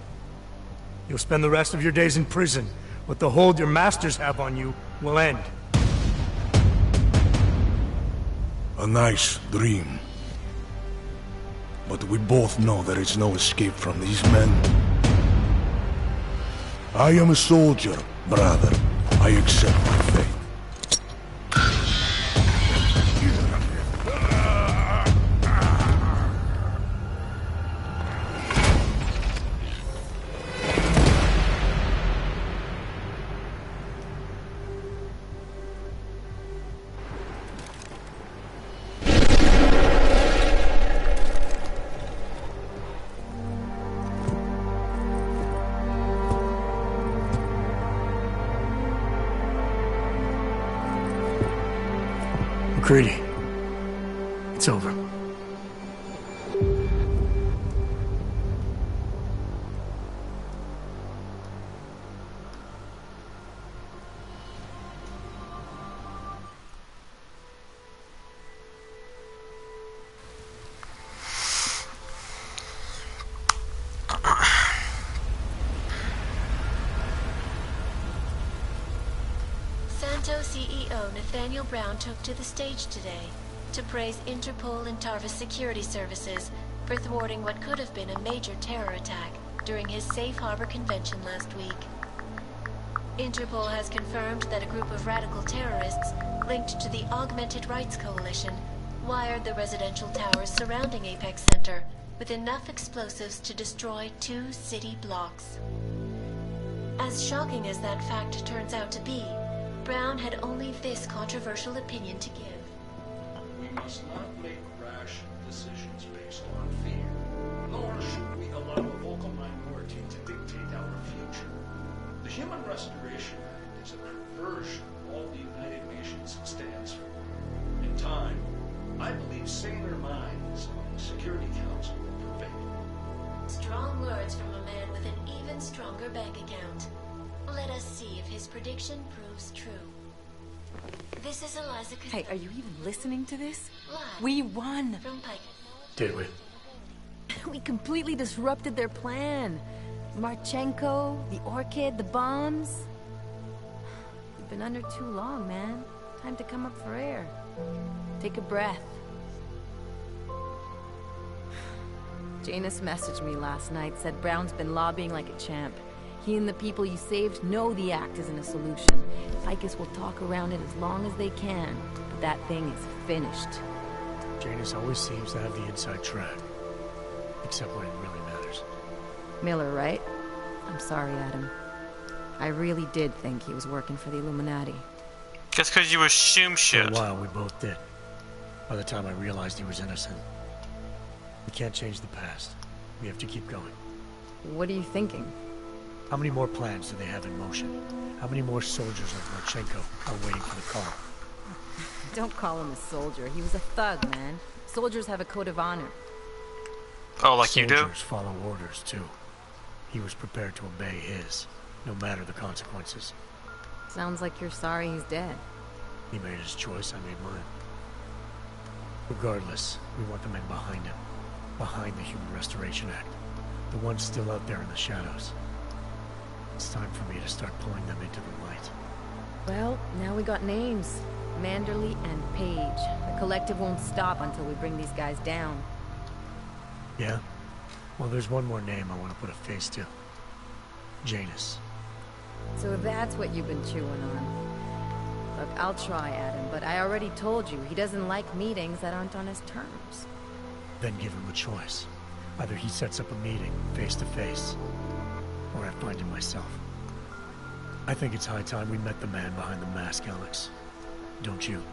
You'll spend the rest of your days in prison, but the hold your masters have on you will end. A nice dream. But we both know there is no escape from these men. I am a soldier, brother. I accept my fate. McCready. It's over. Santo CEO Nathaniel Brown took to the stage today to praise Interpol and Tarvis Security Services for thwarting what could have been a major terror attack during his Safe Harbor convention last week. Interpol has confirmed that a group of radical terrorists linked to the Augmented Rights Coalition wired the residential towers surrounding Apex Center with enough explosives to destroy 2 city blocks. As shocking as that fact turns out to be, Brown had only this controversial opinion to give. We must not make rash decisions based on fear, nor should we allow a vocal minority to dictate our future. The Human Restoration Act is a perversion of all the United Nations stands for. In time, I believe saner minds on the Security Council will prevail. Strong words from a man with an even stronger bank account. Let us see if his prediction proves true. This is Eliza. Hey, are you even listening to this? Live We won! from Pike. Did we? We completely disrupted their plan. Marchenko, the Orchid, the bombs. You've been under too long, man. Time to come up for air. Take a breath. Janus messaged me last night, said Brown's been lobbying like a champ. He and the people you saved know the act isn't a solution. Ficus will talk around it as long as they can, but that thing is finished. Janus always seems to have the inside track. Except when it really matters. Miller, right? I'm sorry, Adam. I really did think he was working for the Illuminati. Just because you assume shit. For a while, we both did. By the time I realized he was innocent. We can't change the past. We have to keep going. What are you thinking? How many more plans do they have in motion? How many more soldiers like Marchenko are waiting for the call? Don't call him a soldier. He was a thug, man. Soldiers have a code of honor. Oh, like you do? Soldiers follow orders, too. He was prepared to obey his, no matter the consequences. Sounds like you're sorry he's dead. He made his choice, I made mine. Regardless, we want the men behind him. Behind the Human Restoration Act. The ones still out there in the shadows. It's time for me to start pulling them into the light. Well, now we got names. Manderley and Page. The collective won't stop until we bring these guys down. Yeah? Well, there's one more name I want to put a face to. Janus. So that's what you've been chewing on. Look, I'll try, Adam, but I already told you he doesn't like meetings that aren't on his terms. Then give him a choice. Either he sets up a meeting, face to face, or I find him myself. I think it's high time we met the man behind the mask, Alex. Don't you?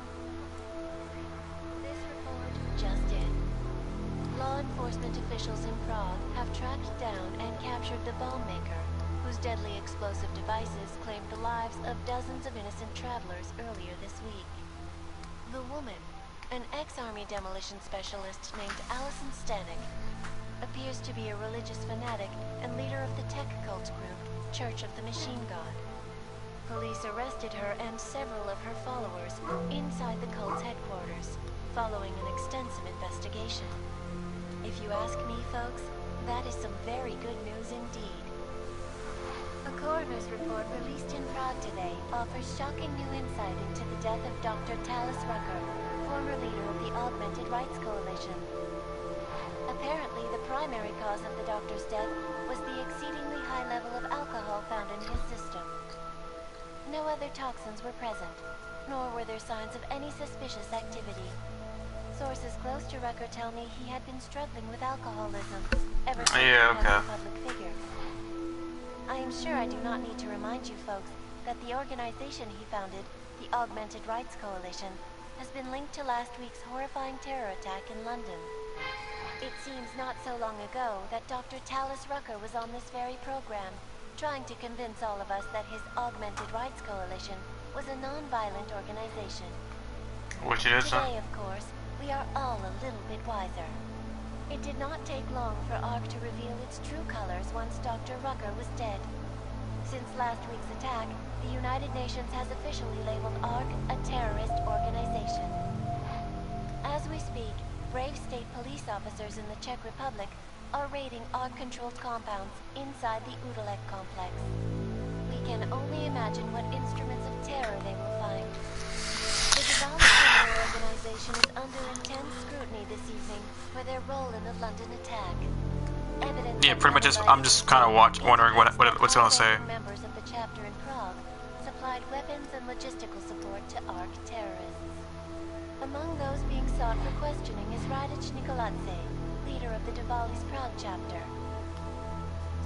This report just in. Law enforcement officials in Prague have tracked down and captured the bomb maker, whose deadly explosive devices claimed the lives of dozens of innocent travelers earlier this week. The woman, an ex-army demolition specialist named Allison Stanek, appears to be a religious fanatic and leader of the tech cult group, Church of the Machine God. Police arrested her and several of her followers inside the cult's headquarters, following an extensive investigation. If you ask me, folks, that is some very good news indeed. A coroner's report released in Prague today offers shocking new insight into the death of Dr. Talis Rucker, former leader of the Augmented Rights Coalition. Apparently, the primary cause of the doctor's death was the exceedingly high level of alcohol found in his system. No other toxins were present, nor were there signs of any suspicious activity. Sources close to Rucker tell me he had been struggling with alcoholism ever since he became a public figure. I am sure I do not need to remind you folks that the organization he founded, the Augmented Rights Coalition, has been linked to last week's horrifying terror attack in London. It seems not so long ago that Dr. Talis Rucker was on this very program, trying to convince all of us that his Augmented Rights Coalition was a non-violent organization. Which it isn't. Today, of course, we are all a little bit wiser. It did not take long for ARC to reveal its true colors once Dr. Rucker was dead. Since last week's attack, the United Nations has officially labeled ARC a terrorist organization. As we speak, brave state police officers in the Czech Republic are raiding ARC-controlled compounds inside the Udalek complex. We can only imagine what instruments of terror they will find. The Deval's criminal organization is under intense scrutiny this evening for their role in the London attack. Evidence yeah, pretty much just, I'm just kind of wondering what's going to say. Members of the chapter in Prague supplied weapons and logistical support to ARC terrorists. Among those being sought for questioning is Radic Nikoladze, leader of the Diwali's Prague chapter.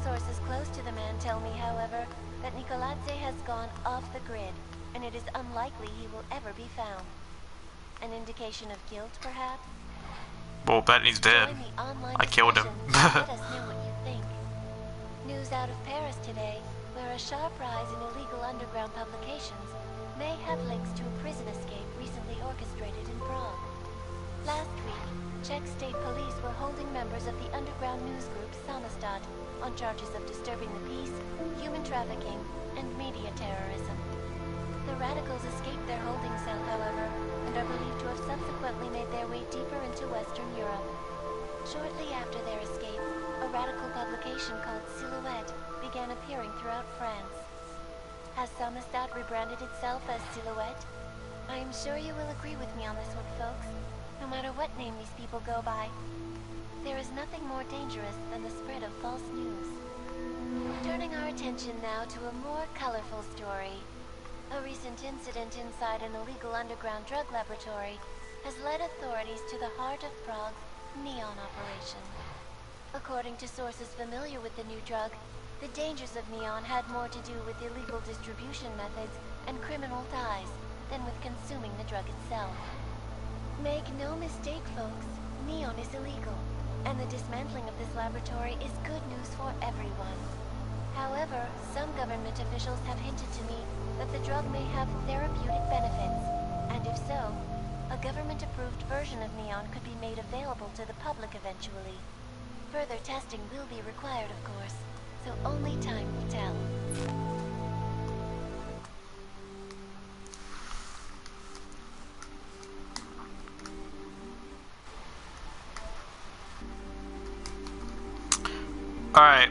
Sources close to the man tell me, however, that Nikoladze has gone off the grid, and it is unlikely he will ever be found. An indication of guilt, perhaps? Well, bet he's dead. I killed him. Let us know what you think. News out of Paris today, where a sharp rise in illegal underground publications may have links to a prison escape recently orchestrated in Prague. Last week, Czech state police were holding members of the underground news group Samostat on charges of disturbing the peace, human trafficking, and media terrorism. The radicals escaped their holding cell, however, and are believed to have subsequently made their way deeper into Western Europe. Shortly after their escape, a radical publication called Silhouette began appearing throughout France. Has Samostat rebranded itself as Silhouette? I am sure you will agree with me on this one, folks, no matter what name these people go by. There is nothing more dangerous than the spread of false news. Turning our attention now to a more colorful story. A recent incident inside an illegal underground drug laboratory has led authorities to the heart of Prague's Neon operation. According to sources familiar with the new drug, the dangers of Neon had more to do with illegal distribution methods and criminal ties than with consuming the drug itself. Make no mistake, folks, Neon is illegal, and the dismantling of this laboratory is good news for everyone. However, some government officials have hinted to me that the drug may have therapeutic benefits, and if so, a government-approved version of Neon could be made available to the public eventually. Further testing will be required, of course, so only time will tell. Alright.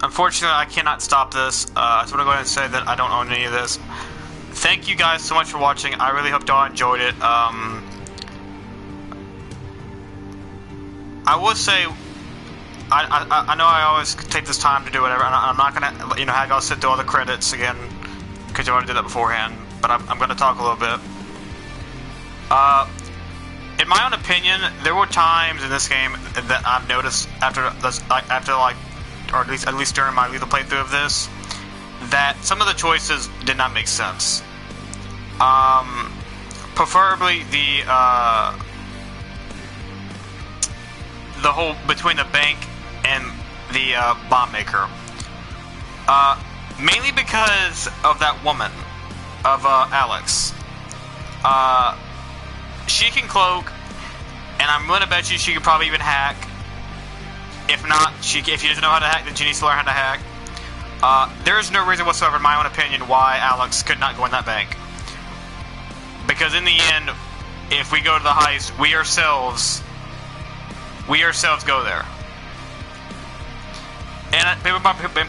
Unfortunately, I cannot stop this. I just want to go ahead and say that I don't own any of this. Thank you guys so much for watching. I really hope y'all enjoyed it. I will say, I know I always take this time to do whatever, and I'm not gonna, have y'all sit through all the credits again, because you already did that beforehand. But I'm gonna talk a little bit. In my own opinion, there were times in this game that I've noticed or at least during my lethal playthrough of this, that some of the choices did not make sense. Preferably the whole between the bank and the bomb maker. Mainly because of that woman, of Alex. She can cloak, and I'm gonna bet you she could probably even hack. If not, if she doesn't know how to hack, then she needs to learn how to hack. There is no reason whatsoever, in my own opinion, why Alex could not go in that bank. Because in the end, if we go to the heist, we ourselves go there. And people are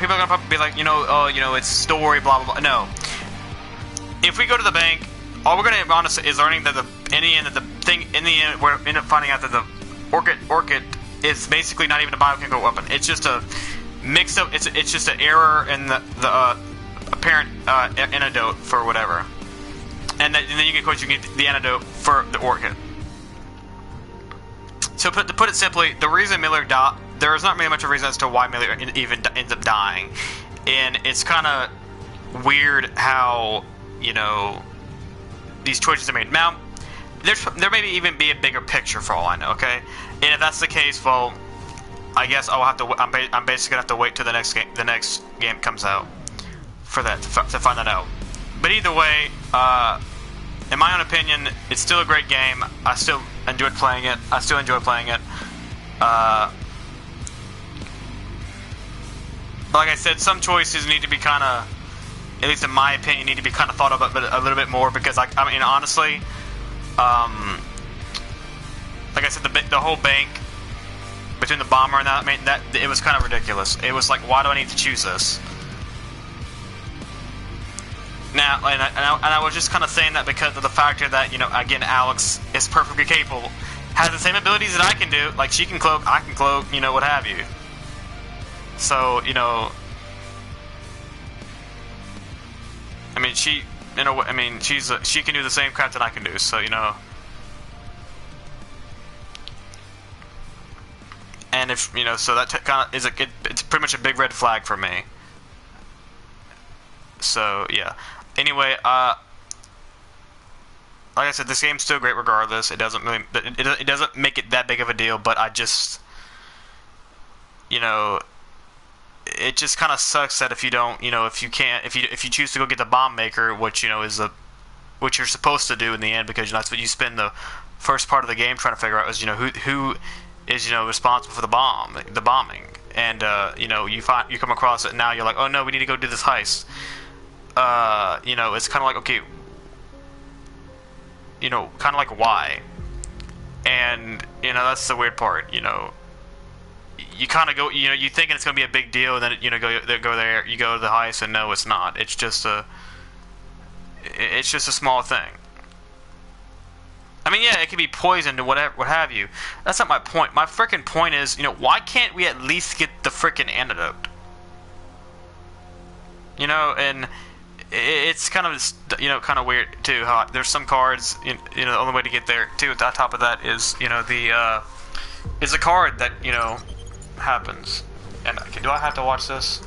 gonna probably be like, oh, it's story, blah blah blah. No. If we go to the bank, all we're gonna honestly is learning that we're end up finding out that the orchid is basically not even a biochemical weapon. It's just a mix up. It's just an error in the apparent antidote for whatever. And then you get the antidote for the orchid. So to put it simply, the reason Miller died, there's not really much of a reason as to why Miller even ends up dying. And it's kind of weird how, these choices are made. Now, there may even be a bigger picture for all I know, okay? And if that's the case, well, I guess I'll have to. I'm basically gonna have to wait till the next game comes out for that to find that out. But either way, in my own opinion, it's still a great game. I still enjoyed playing it. Like I said, some choices need to be kind of, at least in my opinion, need to be kind of thought about a little bit more, because I mean, honestly, like I said, the whole bank between the bomber and that, I mean, that it was kind of ridiculous. It was like, why do I need to choose this? Now, and I was just kind of saying that because of the factor that, again, Alex is perfectly capable, has the same abilities that I can do. Like, she can cloak, I can cloak, what have you. So, I mean, she can do the same crap that I can do. So, and if so that kind of is it's pretty much a big red flag for me. So yeah. Anyway, like I said, this game's still great regardless. It doesn't really, it doesn't make it that big of a deal. But I just, it just kind of sucks that if you don't, if you choose to go get the bomb maker, which which you're supposed to do in the end, because that's what you spend the first part of the game trying to figure out is who is responsible for the bombing, and you come across it, and now you're like, oh no, we need to go do this heist. It's kind of like, okay, kind of like why, and that's the weird part. You kind of go, you thinking it's gonna be a big deal, and then you go there, you go to the heist, and no, it's not. It's just a small thing. I mean, yeah, it could be poisoned or whatever, what have you. That's not my point. My frickin' point is, why can't we at least get the frickin' antidote? And it's kind of, kind of weird too. How there's some cards, the only way to get there too. On top of that is, is a card that happens. And do I have to watch this?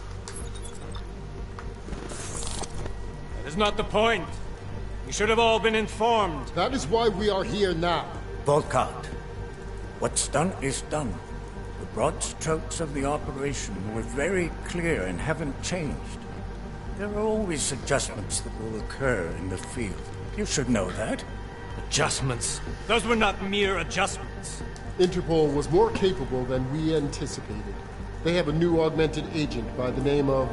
That is not the point. You should have all been informed. That is why we are here now. Volkart, what's done is done. The broad strokes of the operation were very clear and haven't changed. There are always adjustments that will occur in the field. You should know that. Adjustments? Those were not mere adjustments. Interpol was more capable than we anticipated. They have a new augmented agent by the name of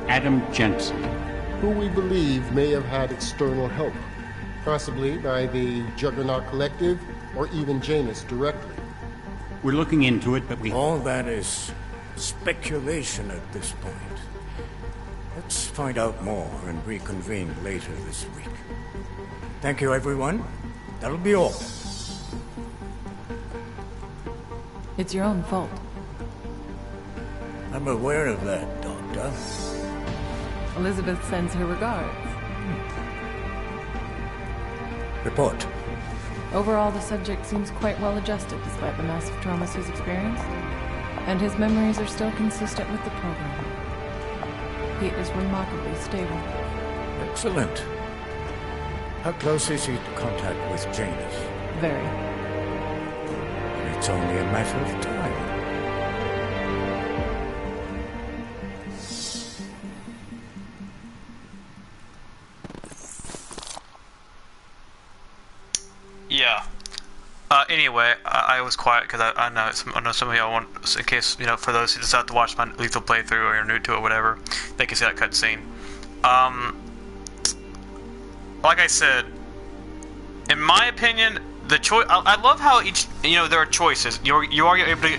Adam Jensen, who we believe may have had external help, possibly by the Juggernaut Collective or even Janus directly. We're looking into it, but all that is speculation at this point. Let's find out more and reconvene later this week. Thank you, everyone. That'll be all. It's your own fault. I'm aware of that, Doctor. Elizabeth sends her regards. Report. Overall, the subject seems quite well adjusted despite the massive traumas he's experienced, and his memories are still consistent with the program. He is remarkably stable. Excellent. How close is he to contact with Janus? Very. It's only a matter of time. Yeah. Anyway, I was quiet because I know some of y'all want, in case, for those who decide to watch my lethal playthrough or are new to it, whatever, they can see that cutscene. Like I said, in my opinion, the choice. I love how each, there are choices. You are able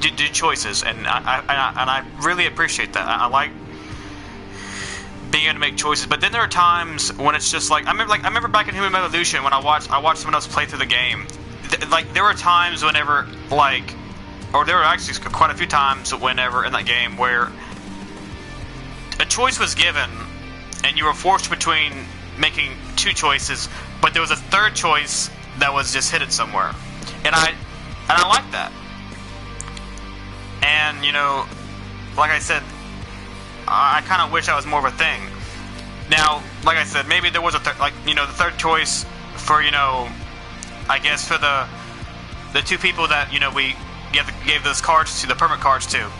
to do choices, and I really appreciate that. I like being able to make choices, but then there are times when it's just like I remember back in Human Evolution when I watched someone else play through the game. There were times whenever or there were actually quite a few times whenever in that game where a choice was given, and you were forced between making two choices, but there was a third choice that was just hidden somewhere, and I like that. And like I said, I kind of wish that was more of a thing. Now, like I said, maybe there was a the third choice for I guess for the two people that we gave those cards to, the permit cards to.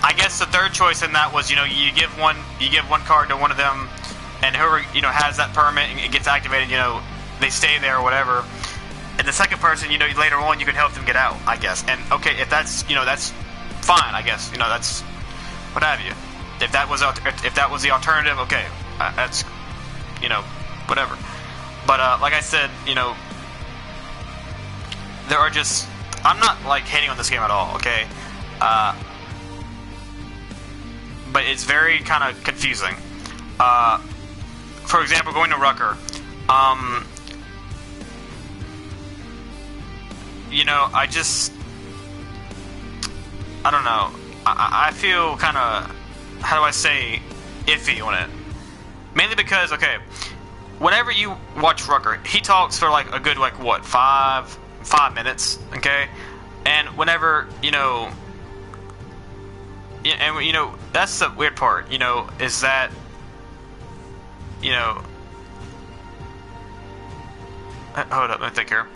I guess the third choice in that was you give one card to one of them, and whoever has that permit and it gets activated, they stay there or whatever. And the second person, later on you can help them get out, I guess. And okay, if that's that's fine, I guess. That's what have you. If that was the alternative, okay, that's whatever. But like I said, there are just, I'm not hating on this game at all, okay? But it's very kind of confusing. For example, going to Rucker, I don't know. I feel kind of, how do I say, iffy on it. Mainly because, okay, whenever you watch Rucker, he talks for a good 5 minutes, okay? And whenever that's the weird part, is that hold up, let me think here.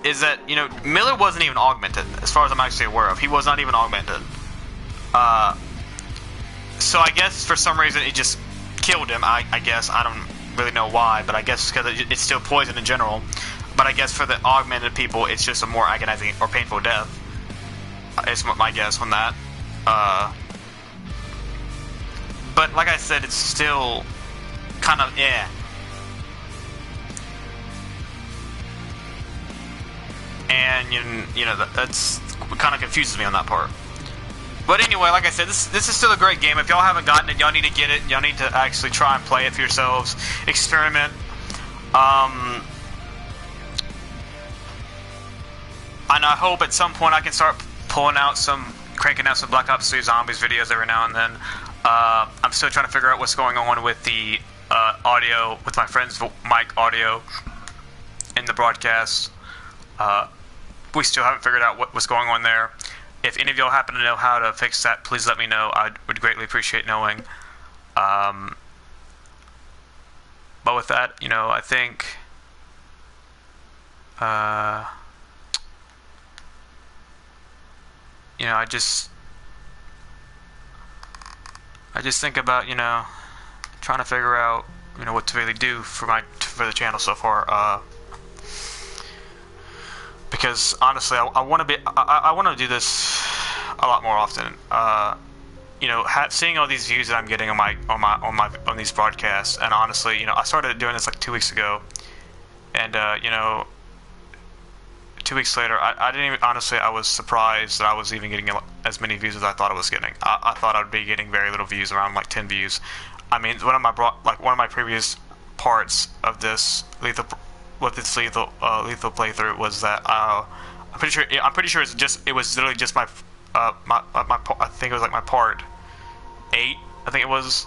Is that Miller wasn't even augmented, as far as I'm actually aware of. He was not even augmented. So I guess for some reason it just killed him. I guess I don't really know why, but I guess because it's still poison in general. But I guess for the augmented people, it's just a more agonizing or painful death. Is my guess on that. But like I said, it's still kind of and that's what kind of confuses me on that part. But anyway, like I said, this is still a great game. If y'all haven't gotten it, y'all need to get it. Y'all need to actually try and play it for yourselves. Experiment. And I hope at some point I can start cranking out some Black Ops 3 Zombies videos every now and then. I'm still trying to figure out what's going on with the audio, with my friend's mic audio in the broadcast. We still haven't figured out what's going on there. If any of y'all happen to know how to fix that, please let me know. I would greatly appreciate knowing. But with that, I think I just think about trying to figure out what to really do for the channel so far. Because honestly, I want to do this a lot more often. Seeing all these views that I'm getting on these broadcasts, and honestly, I started doing this 2 weeks ago, and 2 weeks later, I didn't even, honestly, I was surprised that I was even getting as many views as I thought I was getting. I thought I'd be getting very little views, around 10 views. I mean, one of my previous parts of this lethal playthrough was that I'm pretty sure it was literally just my I think it was my part 8, I think it was,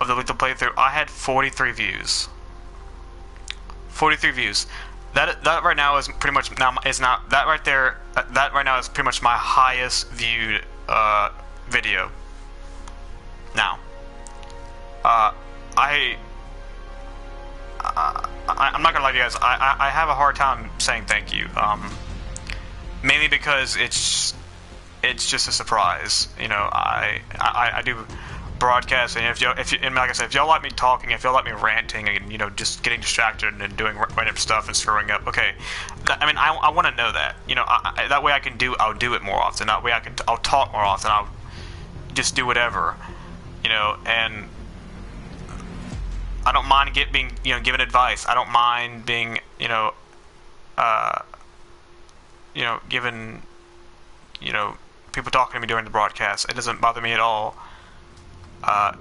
of the lethal playthrough. I had 43 views. 43 views. That right now is pretty much that right there. That right now is pretty much my highest viewed video. Now, I'm not gonna lie to you guys. I have a hard time saying thank you. Mainly because it's just a surprise. I do broadcast, and and like I said, if y'all like me talking, if y'all like me ranting, and just getting distracted and doing random stuff and screwing up, okay. I want to know that. That way I'll do it more often. That way I'll talk more often. I'll just do whatever. And I don't mind being given advice. I don't mind being given people talking to me during the broadcast. It doesn't bother me at all. And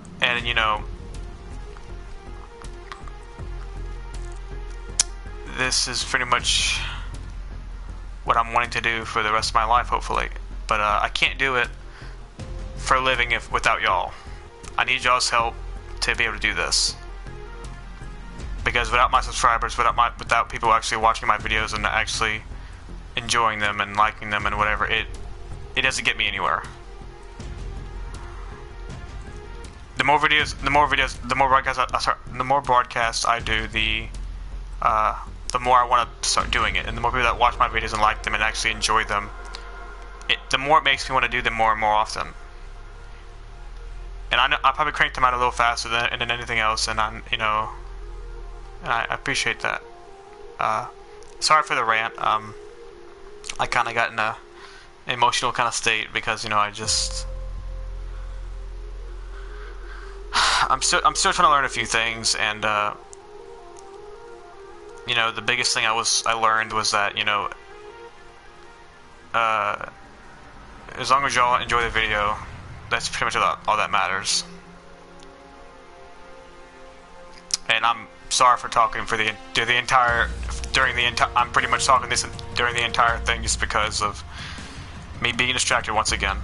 this is pretty much what I'm wanting to do for the rest of my life, hopefully. But I can't do it for a living without y'all. I need y'all's help to be able to do this. Because without my subscribers, without people actually watching my videos and actually enjoying them and liking them and whatever, it doesn't get me anywhere. The more broadcasts I do, the more I want to start doing it, and the more people that watch my videos and like them and actually enjoy them, the more it makes me want to do them more and more often. And I probably cranked them out a little faster than anything else, and I appreciate that. Sorry for the rant. I kind of got in a emotional kind of state because I'm still trying to learn a few things, and the biggest thing I learned was that as long as y'all enjoy the video, that's pretty much all that matters. And I'm sorry for talking I'm pretty much talking this during the entire thing just because of me being distracted once again.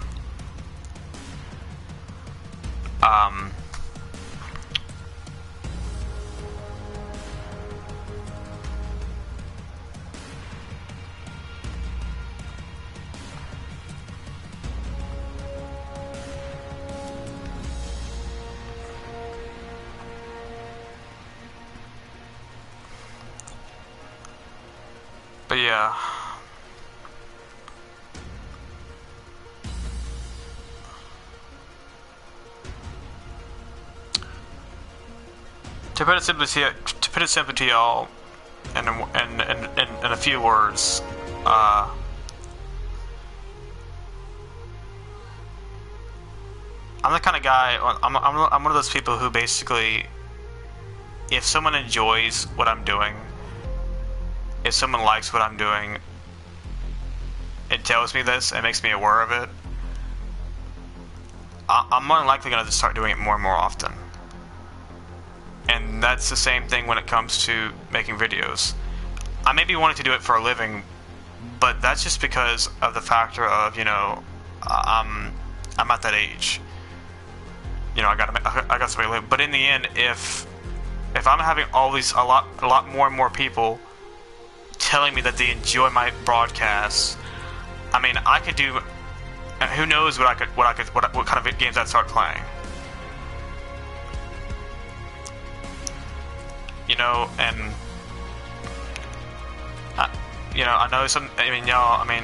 But yeah. To put it simply to y'all, in a few words, I'm the kind of guy. I'm one of those people who basically, if someone enjoys what I'm doing, if someone likes what I'm doing, it tells me this and makes me aware of it. I'm more than likely going to start doing it more and more often. And that's the same thing when it comes to making videos. I may be wanting to do it for a living, but that's just because of the factor of, I'm at that age. I got somebody to live. But in the end, if I'm having a lot more and more people telling me that they enjoy my broadcasts, I mean, I could do. Who knows what kind of games I'd start playing? And I know some. I mean, y'all. I mean,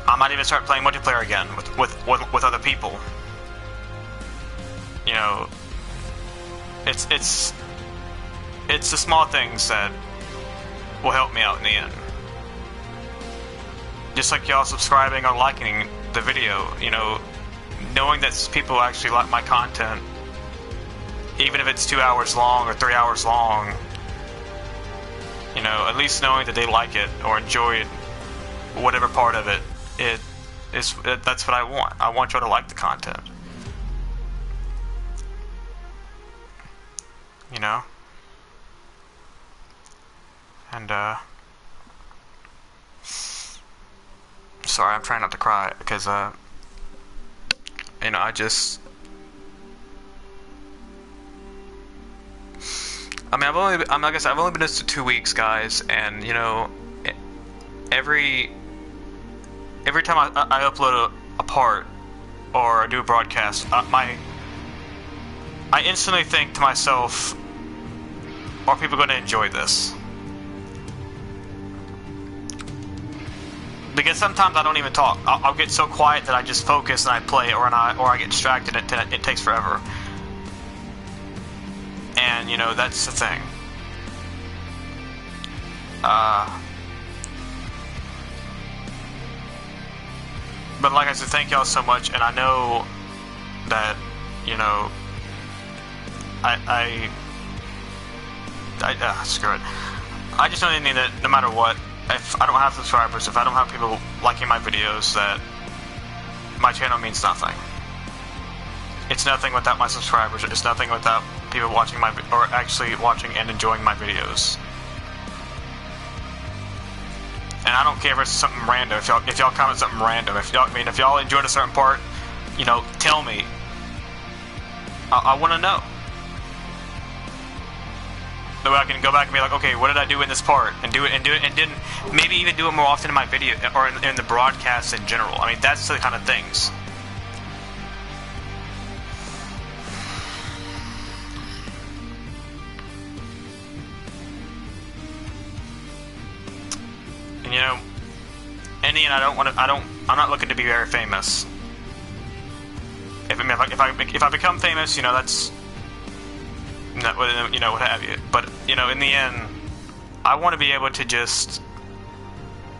I might even start playing multiplayer again with other people. It's the small things that will help me out in the end. Just like y'all subscribing or liking the video, knowing that people actually like my content, even if it's 2 hours long or 3 hours long, at least knowing that they like it or enjoy it, whatever part of it, that's what I want. I want y'all to like the content. And sorry, I'm trying not to cry because I mean, like I said, I've only been doing this 2 weeks, guys, and every time I upload a part or I do a broadcast, I instantly think to myself, are people going to enjoy this? Because sometimes I don't even talk. I'll get so quiet that I just focus and I play, or I get distracted and it takes forever. And that's the thing. But like I said, thank y'all so much, and I know that screw it. I just really mean that no matter what, if I don't have subscribers, if I don't have people liking my videos, that my channel means nothing. It's nothing without my subscribers. It's nothing without people watching or actually watching and enjoying my videos. And I don't care if it's something random. If y'all comment something random, if y'all enjoyed a certain part, you know, tell me. I want to know. So I can go back and be like, okay, what did I do in this part, and do it, and then maybe even do it more often in my video or in the broadcast in general. I mean, that's the kind of things. And you know, in the end, I'm not looking to be very famous. If I become famous, you know, that's, you know, what have you. But you know, in the end, I want to be able to just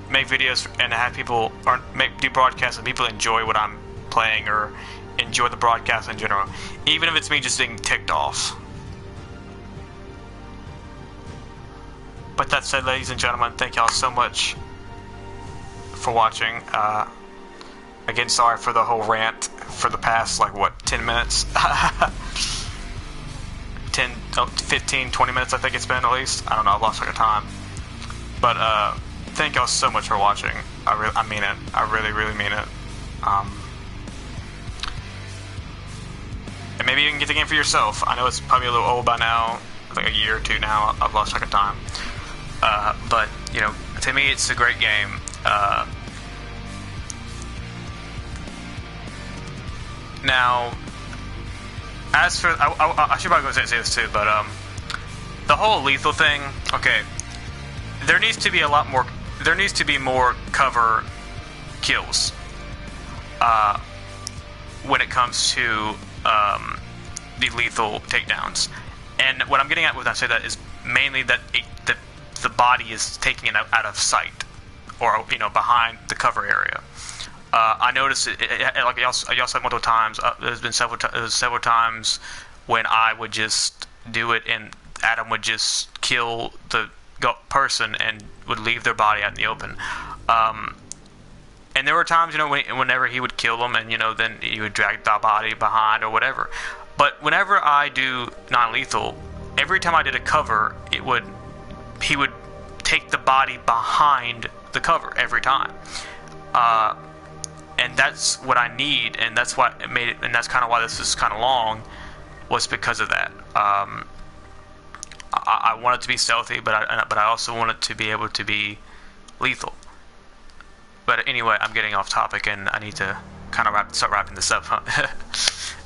make videos and have people, or do broadcasts and people enjoy what I'm playing or enjoy the broadcast in general, even if it's me just being ticked off. But that said, ladies and gentlemen, thank y'all so much for watching. Again, sorry for the whole rant for the past, like, what, 10 minutes? 15, 20 minutes, I think it's been, at least. I don't know, I've lost track of time. But, thank y'all so much for watching. I mean it. I really, really mean it. And maybe you can get the game for yourself. I know it's probably a little old by now, like a year or two now. I've lost track of time. But, you know, to me, it's a great game. Now, as for, I should probably go say this too, but the whole lethal thing, okay, there needs to be more cover kills when it comes to the lethal takedowns. And what I'm getting at when I say that is mainly that the body is taking it out of sight, or, you know, behind the cover area. I noticed it, like y'all said multiple times. There's been several times when I would just do it, and Adam would just kill the person and would leave their body out in the open. And there were times, you know, whenever he would kill them, and, you know, then he would drag the body behind or whatever. But whenever I do non-lethal, every time I did a cover, he would take the body behind the cover every time. And that's what I need, and that's what it made it, and that's kind of why this is kind of long, was because of that. I want it to be stealthy, but I also want it to be able to be lethal. But anyway, I'm getting off topic, and I need to kind of start wrapping this up.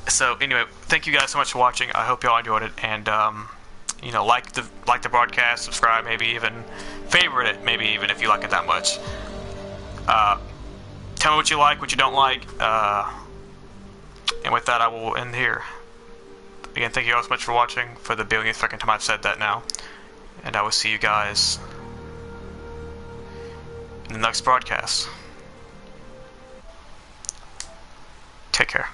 So anyway, thank you guys so much for watching. I hope y'all enjoyed it, and you know, like the broadcast, subscribe, maybe even favorite it, maybe even if you like it that much. Tell me what you like, what you don't like, and with that, I will end here. Again, thank you all so much for watching, for the billionth fucking time I've said that now, and I will see you guys in the next broadcast. Take care.